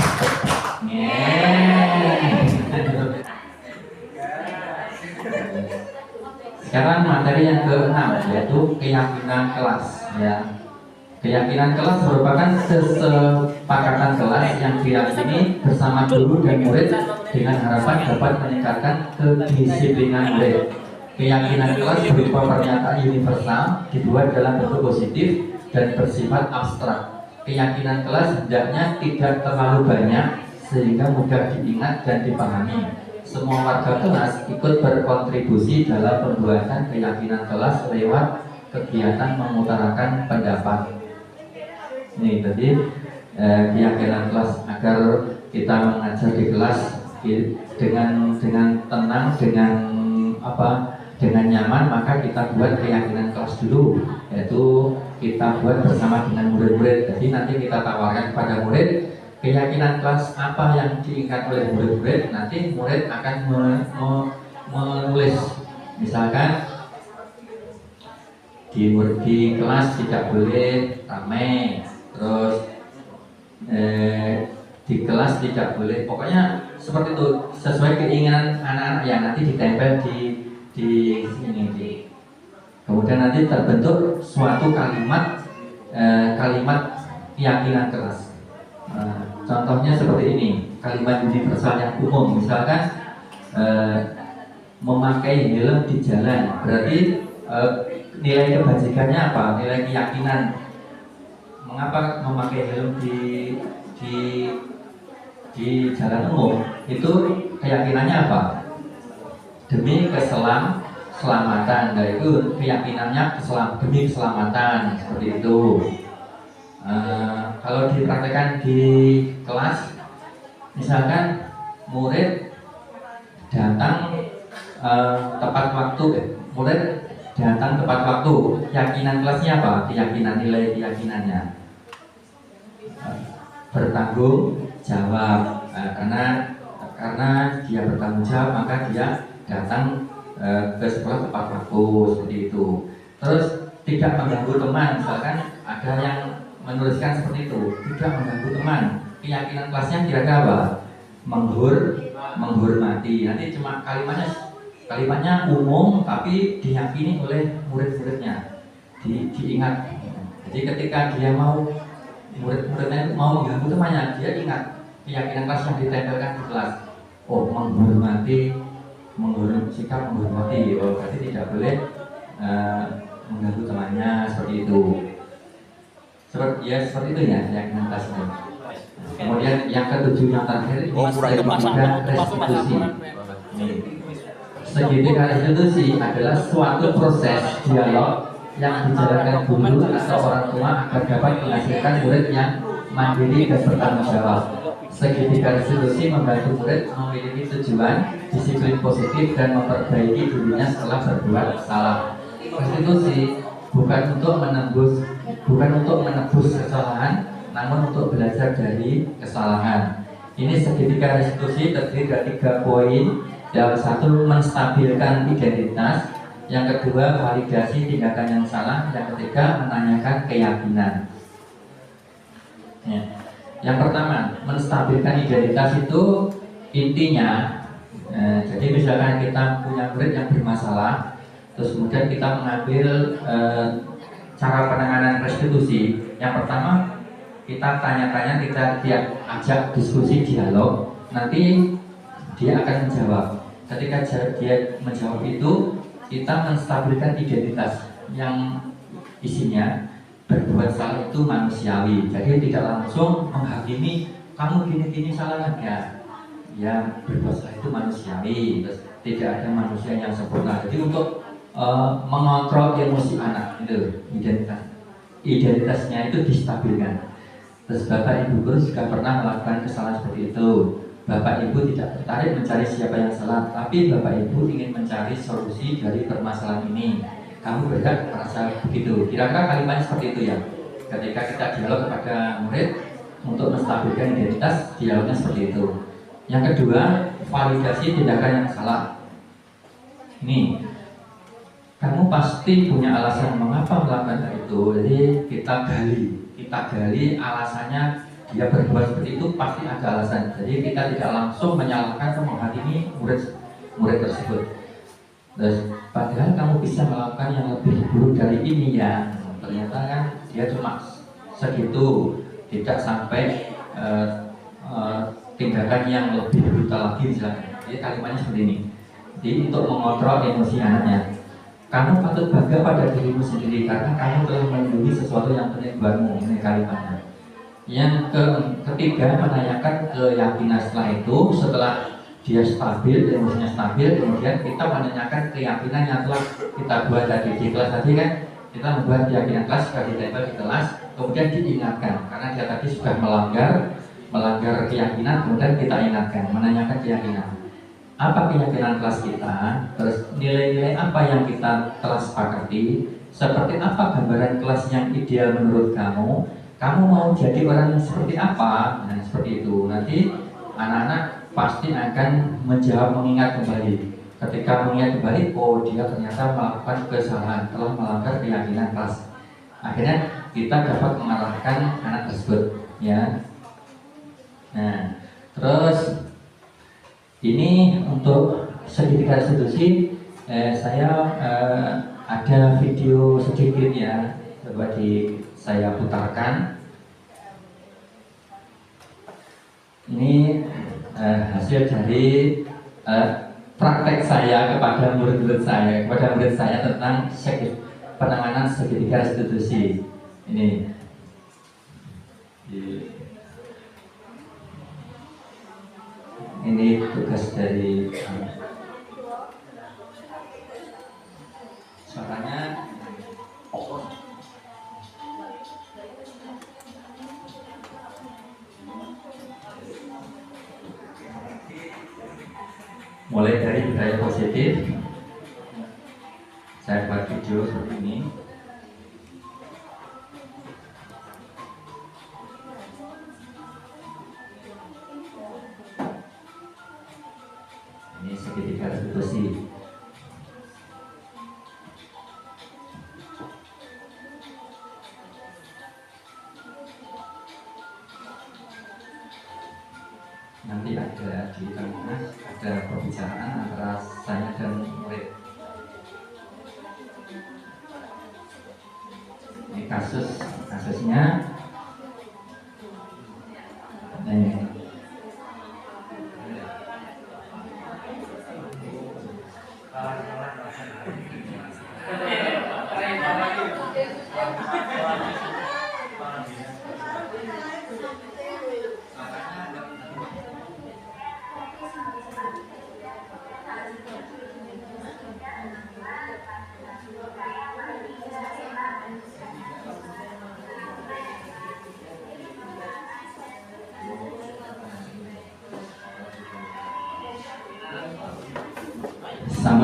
Sekarang materi yang ke-6 yaitu keyakinan kelas ya. Keyakinan kelas merupakan kesepakatan kelas yang diyakini bersama guru dan murid dengan harapan dapat meningkatkan kedisiplinan murid. Keyakinan kelas berupa pernyataan universal dibuat dalam bentuk positif dan bersifat abstrak. Keyakinan kelas hendaknya tidak terlalu banyak sehingga mudah diingat dan dipahami. Semua warga kelas ikut berkontribusi dalam pembuatan keyakinan kelas lewat kegiatan mengutarakan pendapat. Ini tadi keyakinan kelas agar kita mengajar di kelas dengan tenang, dengan nyaman, maka kita buat keyakinan kelas dulu, yaitu kita buat bersama dengan murid-murid. Jadi nanti kita tawarkan kepada murid keyakinan kelas apa yang diingat oleh murid-murid. Nanti murid akan menulis, misalkan di kelas tidak boleh ramai, terus di kelas tidak boleh, pokoknya seperti itu sesuai keinginan anak-anak yang nanti ditempel di sini. Kemudian nanti terbentuk suatu kalimat keyakinan kelas. Contohnya seperti ini, kalimat universal yang umum, misalkan memakai helm di jalan, berarti nilai kebajikannya apa? Nilai keyakinan. Mengapa memakai helm di jalan umum? Itu keyakinannya apa? Demi keselamatan. Nah, itu keyakinannya demi keselamatan, seperti itu. Kalau dipraktekkan di kelas, misalkan murid datang tepat waktu, murid datang tepat waktu, keyakinan kelasnya apa? Nilai keyakinannya bertanggung jawab. Karena dia bertanggung jawab, maka dia datang ke sekolah tepat waktu, seperti itu. Terus tidak mengganggu teman, misalkan ada yang menuliskan seperti itu, tidak mengganggu teman. Keyakinan kelasnya kira-kira apa? Menghormati. Nanti cuma kalimatnya umum, tapi diyakini oleh murid-muridnya, diingat. Jadi ketika dia murid-muridnya mau mengganggu temannya, dia ingat keyakinan kelas yang ditempelkan di kelas. Oh, sikap menghormati. Oh, berarti tidak boleh mengganggu temannya seperti itu. Seperti itu ya yang atas itu. Kemudian yang ketujuh yang terakhir segitiga restitusi. Segitiga restitusi adalah suatu proses dialog yang dijalankan guru atau orang tua agar dapat menghasilkan murid yang mandiri dan bertanggung jawab. Segitiga restitusi membantu murid memiliki tujuan, disiplin positif dan memperbaiki dirinya setelah berbuat salah. Restitusi bukan untuk menebus kesalahan, namun untuk belajar dari kesalahan. Ini segitiga restitusi terdiri dari 3 poin. Yang satu, menstabilkan identitas. Yang kedua, validasi tindakan yang salah. Yang ketiga, menanyakan keyakinan. Ya. Yang pertama, menstabilkan identitas itu intinya, jadi misalkan kita punya murid yang bermasalah, terus kemudian kita mengambil cara penanganan restitusi. Yang pertama, kita tanya-tanya, dia ajak diskusi dialog, nanti dia akan menjawab. Ketika dia menjawab itu, kita menstabilkan identitas yang isinya berbuat salah itu manusiawi. Jadi tidak langsung menghakimi kamu gini-gini salahnya ya berbuat salah itu manusiawi. Terus tidak ada manusia yang sempurna. Jadi untuk mengontrol emosi anak itu identitasnya itu distabilkan. Terus Bapak Ibu guru juga pernah melakukan kesalahan seperti itu. Bapak Ibu tidak tertarik mencari siapa yang salah, tapi Bapak Ibu ingin mencari solusi dari permasalahan ini. Kamu berhak merasa begitu. Kira-kira kalimatnya seperti itu ya. Ketika kita dialog kepada murid untuk menstabilkan identitas, dialognya seperti itu. Yang kedua, validasi tindakan yang salah. Ini, kamu pasti punya alasan mengapa melakukan itu. Jadi kita gali alasannya. Dia berbuat seperti itu pasti ada alasan. Jadi kita tidak langsung menyalahkan atau menghakimi murid tersebut. Terus padahal kamu bisa melakukan yang lebih buruk dari ini ya. Ternyata kan dia cuma segitu, tidak sampai tindakan yang lebih brutal lagi misalnya. Jadi kalimatnya seperti ini. Jadi untuk mengontrol emosi anaknya, kamu patut bangga pada dirimu sendiri karena kamu telah melindungi sesuatu yang penting buatmu. Ini kalimatnya. Yang ketiga, menanyakan keyakinan. Setelah dia stabil, emosinya stabil, kemudian kita menanyakan keyakinan yang telah kita buat tadi di kelas tadi kan. Kita membuat keyakinan kelas, sudah ditempel di kelas, kemudian diingatkan karena dia tadi sudah melanggar keyakinan, kemudian kita ingatkan, menanyakan keyakinan. Apa keyakinan kelas kita? Terus nilai-nilai apa yang kita telah sepakati? Seperti apa gambaran kelas yang ideal menurut kamu? Kamu mau jadi orang yang seperti apa? Nah, seperti itu. Nanti anak-anak pasti akan menjawab, mengingat kembali. Ketika mengingat kembali, oh dia ternyata melakukan kesalahan, telah melanggar keyakinan kelas. Akhirnya kita dapat mengarahkan anak tersebut, ya. Nah, terus ini untuk segitiga restitusi, saya ada video sedikit ya, coba saya putarkan. Ini hasil dari praktek saya kepada murid saya tentang penanganan segitiga restitusi. Ini tugas dari suaranya. Mulai dari budaya positif, saya buat video seperti ini. Ini segitiga restitusi. Nanti ada di tengah, ada pembicaraan antara saya dan murid. Ini kasusnya. Nih.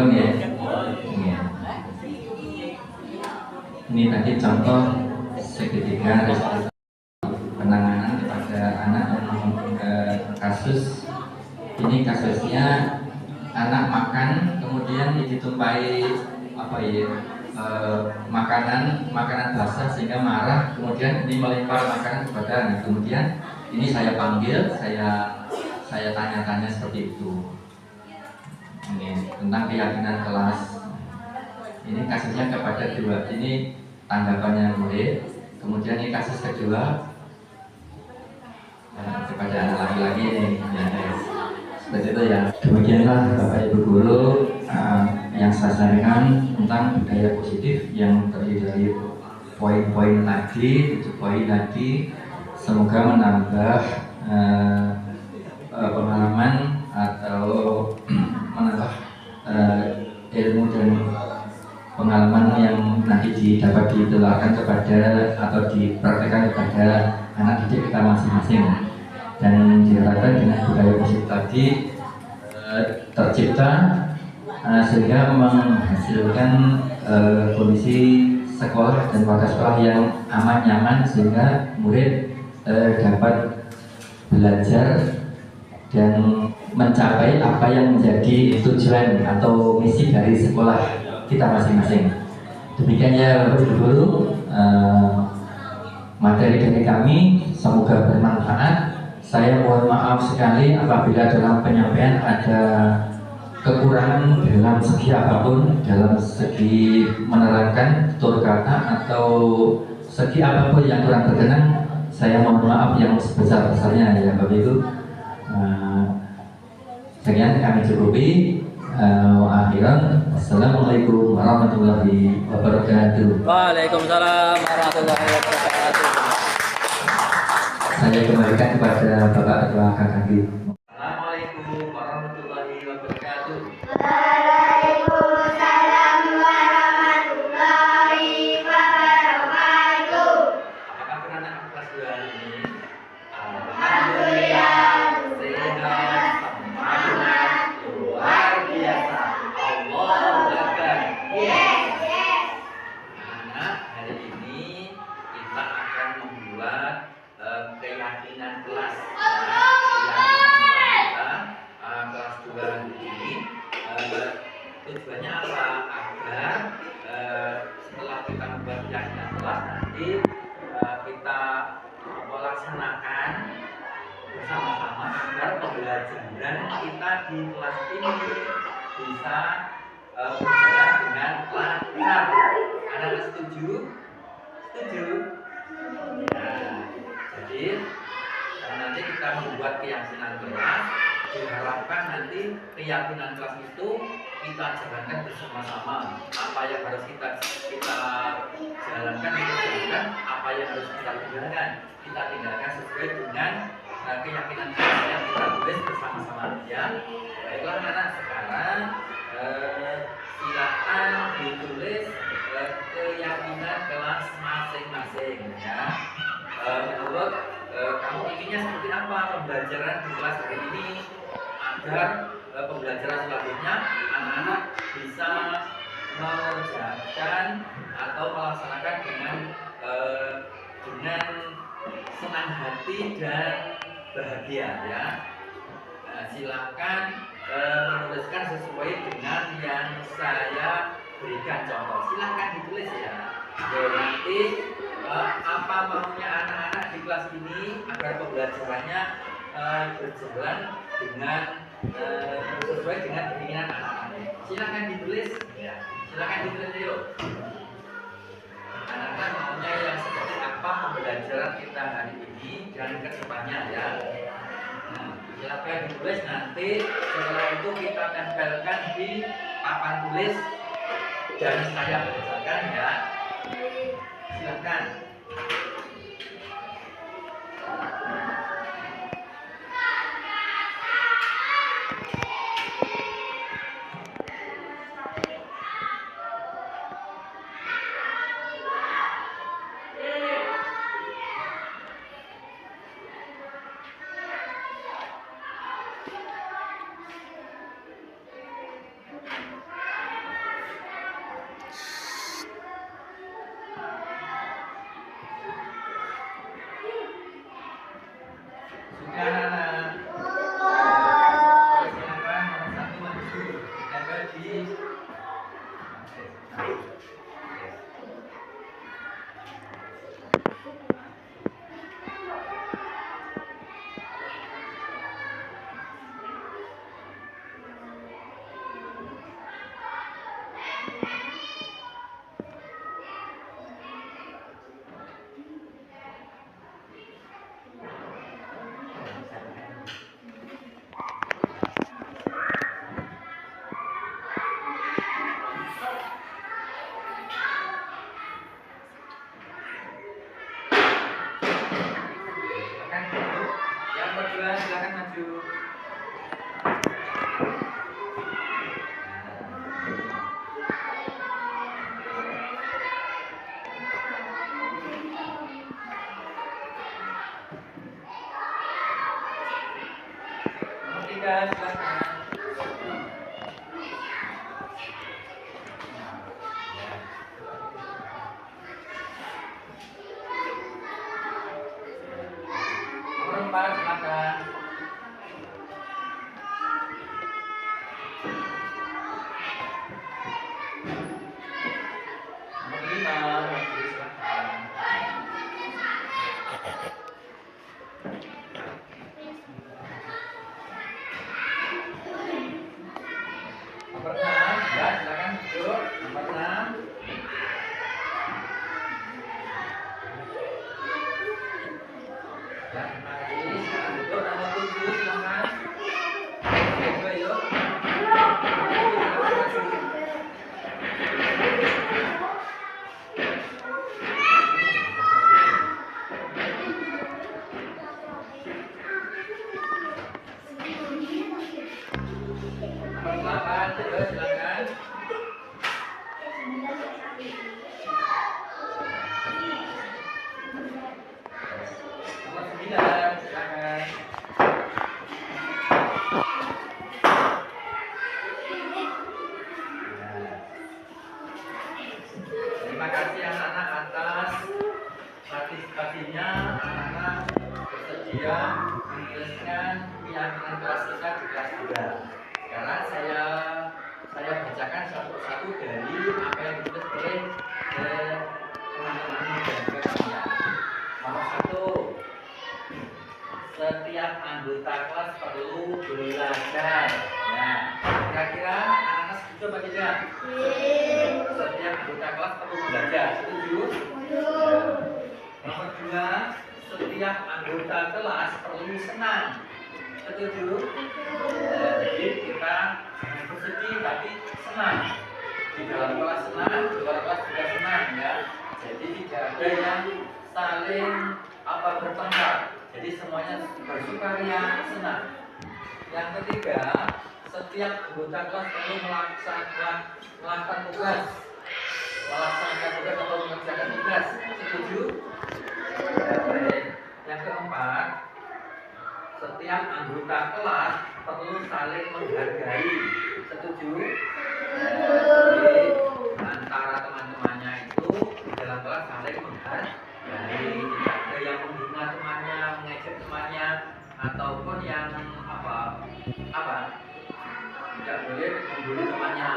Monggo ya. Iya. Ini tadi contoh segitiga resiko penanganan kepada anak yang kasus. Ini kasusnya anak makan kemudian ditumpahi apa ya, makanan basah sehingga marah, kemudian ini melempar makanan kepada anak. Kemudian ini saya panggil, saya tanya-tanya seperti itu. Ini tentang keyakinan kelas. Ini kasusnya kepada dua. Ini tanggapannya murid. Kemudian ini kasus kedua kepada anak laki-lagi ini. Ya, seperti itu ya. Demikianlah Bapak Ibu Guru yang saya sampaikan tentang budaya positif yang terdiri dari poin-poin tadi, 7 poin tadi. Semoga menambah pengalaman atau menambah ilmu dan pengalaman yang nanti dapat ditularkan kepada atau dipraktekkan kepada anak didik kita masing-masing. Dan diharapkan dengan budaya positif tadi tercipta sehingga menghasilkan kondisi sekolah dan warga sekolah yang aman nyaman sehingga murid dapat belajar dan mencapai apa yang menjadi tujuan atau misi dari sekolah kita masing-masing. Demikian ya Bapak Ibu Guru, materi dari kami semoga bermanfaat. Saya mohon maaf sekali apabila dalam penyampaian ada kekurangan dalam segi apapun, dalam segi menerangkan tutur kata atau segi apapun yang kurang berkenan. Saya mohon maaf yang sebesar-besarnya ya Bapak Ibu. Sekian kami cukupi. Assalamualaikum warahmatullahi wabarakatuh. Waalaikumsalam warahmatullahi wabarakatuh. Saya kembalikan kepada Bapak Ketua KKG. Assalamualaikum warahmatullahi wabarakatuh. Waalaikumsalam warahmatullahi wabarakatuh. Apakah anak kelas 2 hari ini? Alhamdulillah. Sehat, semangat, luar biasa. Allahu Akbar. Yes. Anak, hari ini kita akan membuat keyakinan kelas. Keyakinan kita kelas 2 hari ini. Tujuannya apa? Agar setelah kita membuat keyakinan kelas nanti kita melaksanakan bersama-sama agar pembelajaran kita di kelas ini bisa berjalan dengan lancar. Anak setuju? Setuju? Nah, jadi nanti kita membuat keyakinan kelas, diharapkan nanti keyakinan kelas itu kita jalankan bersama-sama. Apa yang harus kita jalankan, kita jalankan. Apa yang harus kita tinggalkan sesuai dengan keyakinan kelas yang kita tulis bersama-sama. Ya, baiklah anak, sekarang silakan ditulis keyakinan kelas masing-masing. Ya, menurut kamu inginnya seperti apa pembelajaran di kelas hari ini agar pembelajaran selanjutnya anak-anak bisa mengerjakan atau melaksanakan dengan senang hati dan bahagia ya. Silakan menuliskan sesuai dengan yang saya berikan contoh. Silakan ditulis ya. Nanti apa maunya anak-anak di kelas ini agar pembelajarannya berjalan dengan sesuai dengan keinginan anak-anak. Silakan ditulis ya. Silakan ditulis yuk. Anak-anak maunya yang seperti apa pembelajaran kita hari ini dan kedepannya ya. Nah, silakan ditulis, nanti setelah itu kita tempelkan di papan tulis dan saya bacakan ya. Silakan. Yang berdua silakan maju. Nomor 3 silakan. Nomor 4 silakan. Nomor 5 maju silakan. Nomor 6 ya silakan duduk. Nomor 6. Ya, terima kasih. Sekarang duduk. Nomor 7 silakan. Coba yuk. Nomor 8 duduk silakan. Nomor 9 silakan. Terima kasih anak-anak atas partisipasinya. Anak-anak bersedia menuliskan keyakinan kelas kita di kelas 2. Sekarang saya bacakan satu-satu dari apa yang ditulis oleh teman-teman dan juga kalian. Nomor 1, setiap anggota kelas perlu belajar. Nah, kira-kira anak-anak setuju apa tidak? Setiap anggota kelas perlu belajar. Setuju? Nomor 2, setiap anggota kelas perlu senang. Setuju? Jadi kita jangan bersedih tapi senang. Di dalam kelas senang, di luar kelas juga senang ya. Jadi tidak ada yang saling bertengkar. Jadi semuanya bersukaria, senang. Yang ketiga, setiap anggota kelas perlu melakukan tugas, atau mengerjakan tugas. Setuju? Ya, baik. Yang keempat, setiap anggota kelas perlu saling menghargai. Setuju? Jadi antara teman-temannya itu di dalam kelas saling menghargai. Tidak ada yang menghina temannya, mengejek temannya, ataupun yang tidak boleh membuli temannya.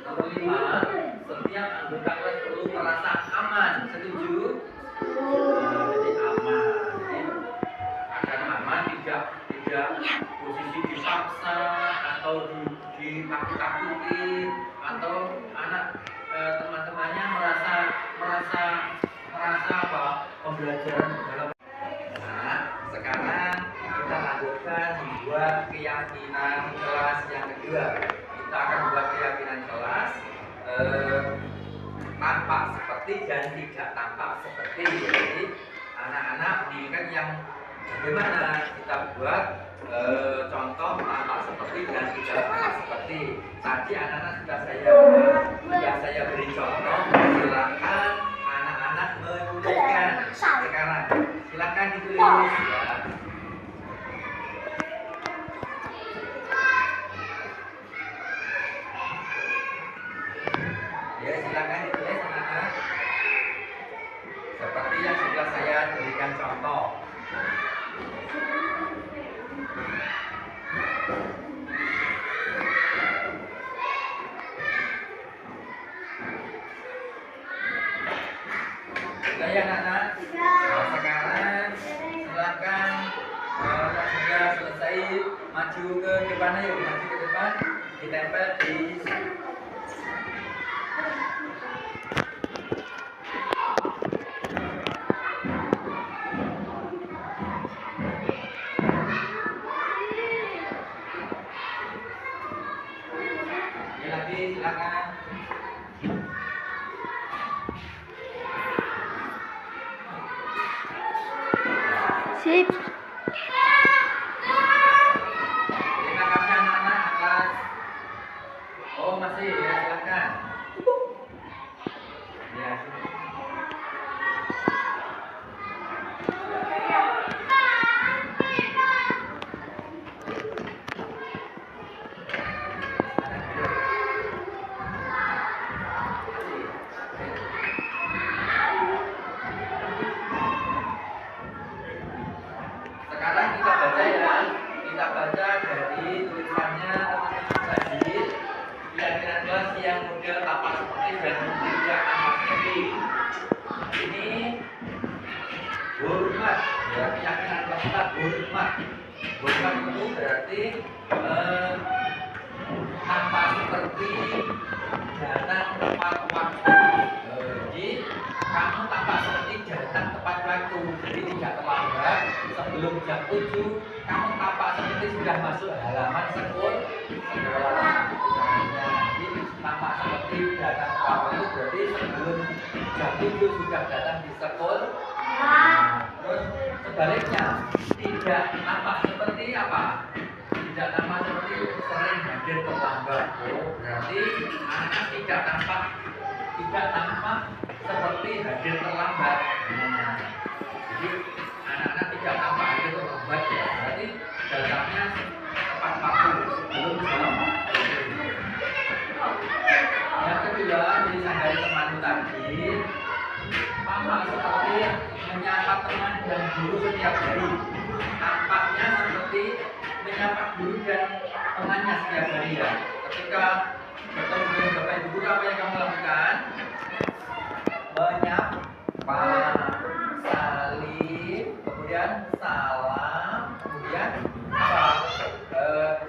Nomor 5, setiap anggota kelas perlu merasa aman. Setuju? Jadi aman. Jadi agar aman, tidak posisi dipaksa atau ditakut-takuti, atau teman-temannya merasa pembelajaran dalam. Nah, sekarang kita lanjutkan membuat keyakinan kelas yang kedua. Kita akan membuat keyakinan kelas tampak seperti dan tidak tampak seperti. Jadi anak-anak menginginkan yang bagaimana kita buat contoh tampak seperti dan tidak tampak seperti. Tadi anak-anak sudah saya beri contoh. Silakan anak-anak menuliskan. Sekarang silakan ditulis ya. Ya, silakan ditulis anak-anak. Seperti yang sudah saya berikan contoh. ya anak-anak? Nah, sekarang silakan sudah selesai maju ke depan, yuk maju ke depan, ditempel di lagi, silakan. Sip. Terima kasih anak-anak atas. Oh masih ya, silakan. Ya. Sekarang kita baca ya. Kita baca dari tulisannya tadi. Keyakinan kelas yang model tapak seperti dan tidak tapak seperti. Ini hormat. Ya, keyakinan kelas kita hormat. Hormat itu berarti tapak seperti datang tepat waktu. Jadi kamu tampak seperti datang tepat waktu, jadi tidak terlambat. Sebelum jam 7 kamu tampak seperti sudah masuk halaman sekolah. Jadi tampak seperti datang tepat waktu berarti sebelum jam 7 sudah datang di sekolah. Terus sebaliknya tidak tampak seperti apa? Tidak tampak seperti sering hadir terlambat. Berarti anak tidak tampak seperti hadir terlambat. Jadi anak-anak tidak tampak hadir terlambat ya. Berarti datangnya tepat waktu sebelum jam. Yang kedua tulisan dari teman tadi, tampak seperti menyapa teman dan guru setiap hari. Tampaknya seperti menyapa guru dan temannya setiap hari ya. Ketika bertemu dengan bapak ibu guru, apa yang kamu lakukan? Menyapa, salim, kemudian salam, kemudian apa?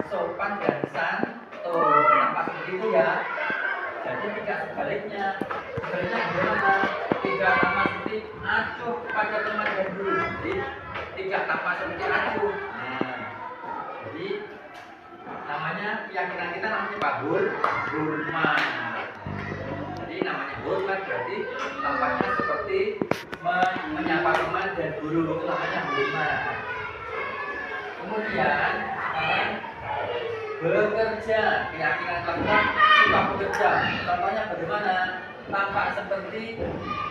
Sopan dan santun. Tampak seperti itu ya. Jadi tidak sebaliknya. Sebaliknya bagaimana? Tidak tampak seperti acuh pada teman dan guru. Jadi tidak tampak seperti acuh. Jadi namanya keyakinan kita namanya Pak hormat. Jadi namanya hormat berarti tampaknya seperti menyapa teman dan guru, itu namanya hormat. Kemudian bekerja, keyakinan kita suka bekerja. Contohnya bagaimana? Tampak seperti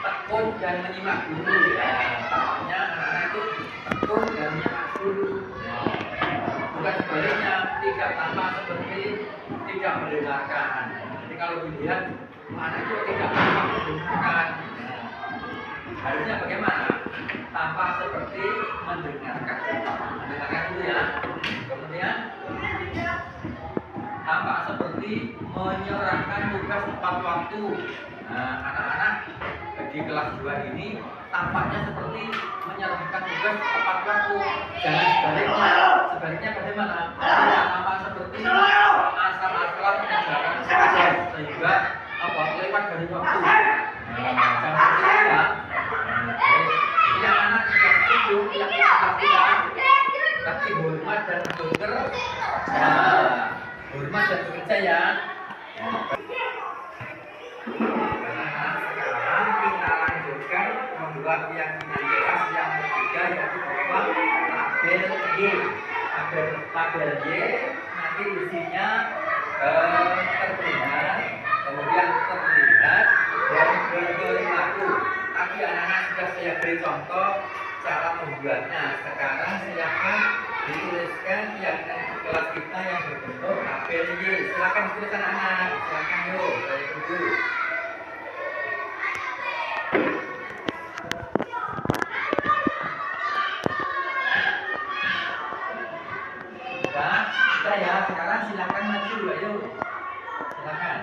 tekun dan menyimak guru. Ya, tampaknya anak-anak itu tekun dan menyimak guru. Bukan sebaliknya, tidak tampak seperti tidak mendengarkan. Jadi kalau dilihat anak itu tidak tampak mendengarkan. Harusnya bagaimana? Tampak seperti mendengarkan. Mendengarkan dulu ya. Kemudian tampak seperti menyerahkan tugas tepat waktu. Anak-anak di kelas 2 ini tampaknya seperti menyerahkan tugas tepat waktu. Jangan sebaliknya. Sebaliknya bagaimana? Tidak tampak seperti asal-asalan mengerjakan tugas sehingga lewat dari waktu. Jangan seperti itu ya. Yang anak sudah setuju, yang kita tapi hormat dan bekerja. Hormat dan bekerja ya. Sekarang kita lanjutkan membuat keyakinan kelas yang ketiga, yaitu berupa tabel Y. Tabel Y nanti isinya terdengar, kemudian terlihat dan berlaku. Tapi anak-anak sudah saya beri contoh cara membuatnya. Sekarang silakan dituliskan keyakinan kelas kita yang berbentuk tabel Y. Silakan tulis anak-anak. Silakan yuk, saya tunggu. Sudah ya. Sekarang silakan maju, ayo. Silakan.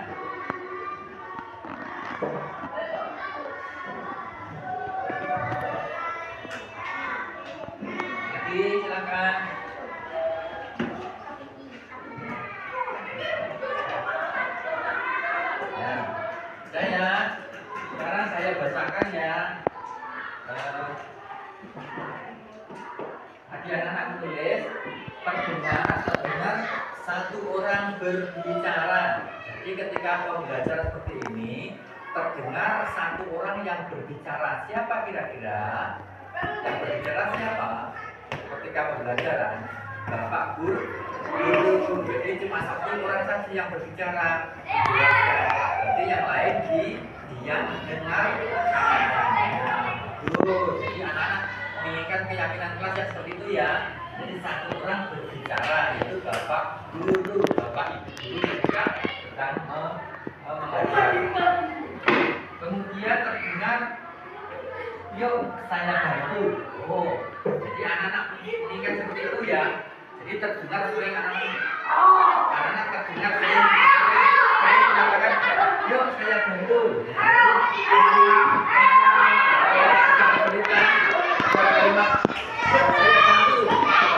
silakan ya. Anak-anak menulis terdengar satu orang berbicara. Jadi ketika pembelajaran seperti ini terdengar satu orang yang berbicara. Siapa kira-kira? Yang berbicara siapa? Ketika pembelajaran Bapak Guru. Jadi cuma satu orang saja yang berbicara. Jadi yang lain diam dengar. Jadi anak-anak menginginkan keyakinan kelas yang seperti itu ya. Jadi satu orang berbicara, yaitu Bapak Guru, Bapak Ibu Guru ketika sedang mengajar. Kemudian terdengar, yuk saya bantu. Oh, jadi anak-anak menginginkan seperti itu ya. Jadi terdengar sering anak-anak terdengar sering mengatakan, yuk saya bantu.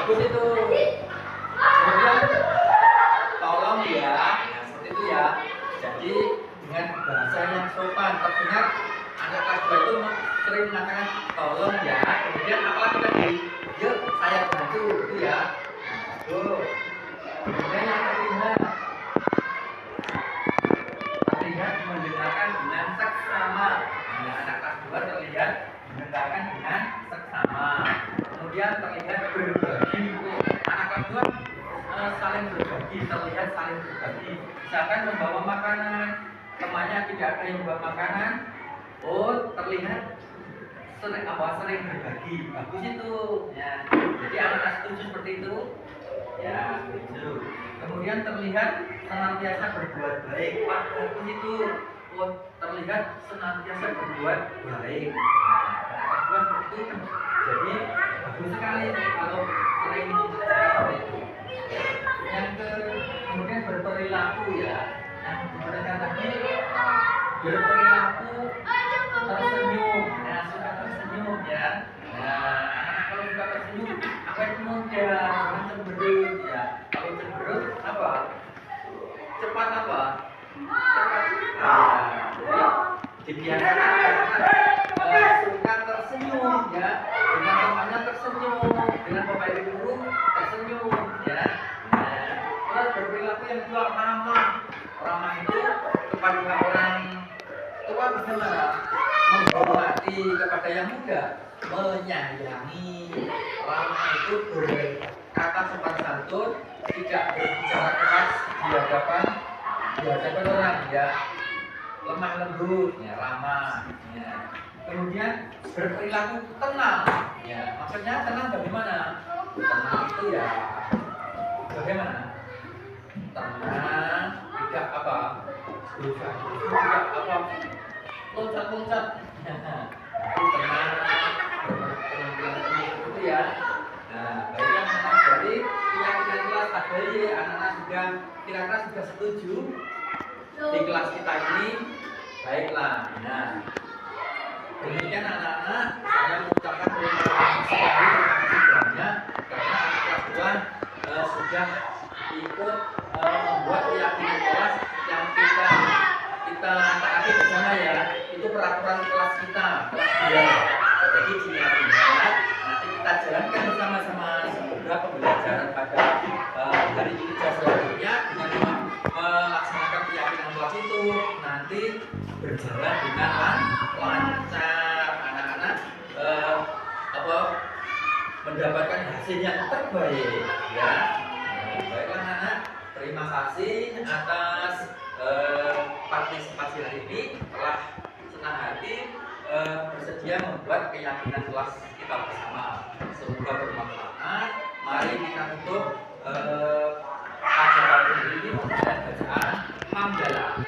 Bagus itu. Kemudian tolong ya, seperti itu ya. Jadi dengan bahasa yang sopan terdengar anak kelas 2 itu sering mengatakan tolong ya. Kemudian apalagi tadi, yuk saya bantu itu ya. Kemudian yang terlihat mendengarkan dengan seksama. Nah, anak kelas 2 terlihat mendengarkan dengan seksama. Kemudian terlihat berbagi. Anak kelas 2 saling berbagi, terlihat saling berbagi. Misalkan membawa makanan, temannya tidak ada yang membawa makanan, terlihat sering berbagi. Bagus itu ya. Jadi anak-anak setuju seperti itu ya, setuju. Kemudian terlihat senantiasa berbuat baik. Pak, bagus itu. Terlihat senantiasa berbuat baik. Nah, seperti itu. Jadi bagus sekali kalau sering seperti itu. Kemudian berperilaku ya. Nah, mereka tadi berperilaku tersenyum. Nah, suka tersenyum ya. Nah, anak kalau suka tersenyum, apa itu mudah, jangan cemberut ya. Kalau cemberut apa? Cepat apa? Cepat. Dibiasakan suka tersenyum ya, dengan temannya tersenyum, dengan bapak ibu guru tersenyum ya. Terus berperilaku yang kedua ramah. Ramah itu kepada orang tua bagaimana? Menghormati, kepada yang muda menyayangi. Ramah itu berkata sopan santun, tidak berbicara keras di hadapan orang ya. Lemah lembut ya, ramah ya. Kemudian berperilaku tenang ya. Maksudnya tenang bagaimana? Tenang itu ya bagaimana? Tenang, tidak apa? Tidak apa? Loncat-loncat. Tenang, itu ya. Nah, bagi anak-anak dari keyakinan kelas tadi, anak-anak sudah kira-kira sudah setuju di kelas kita ini. Baiklah. Nah, demikian anak-anak, saya mengucapkan terima kasih banyak karena anak kelas 2 sudah ikut membuat keyakinan kelas yang kita taati bersama ya. Itu peraturan kelas kita, kelas 2. Jadi diingat-ingat, nanti kita jalankan bersama-sama semoga pembelajaran pada hari ini selanjutnya dengan melaksanakan keyakinan kelas itu nanti berjalan dengan lancar. Anak-anak mendapatkan hasil yang terbaik ya. Baiklah anak-anak, terima kasih atas partisipasi hari ini. Telah senang hati bersedia membuat keyakinan kelas kita bersama. Semoga bermanfaat. Mari kita tutup pelajaran ini dengan bacaan hamdalah.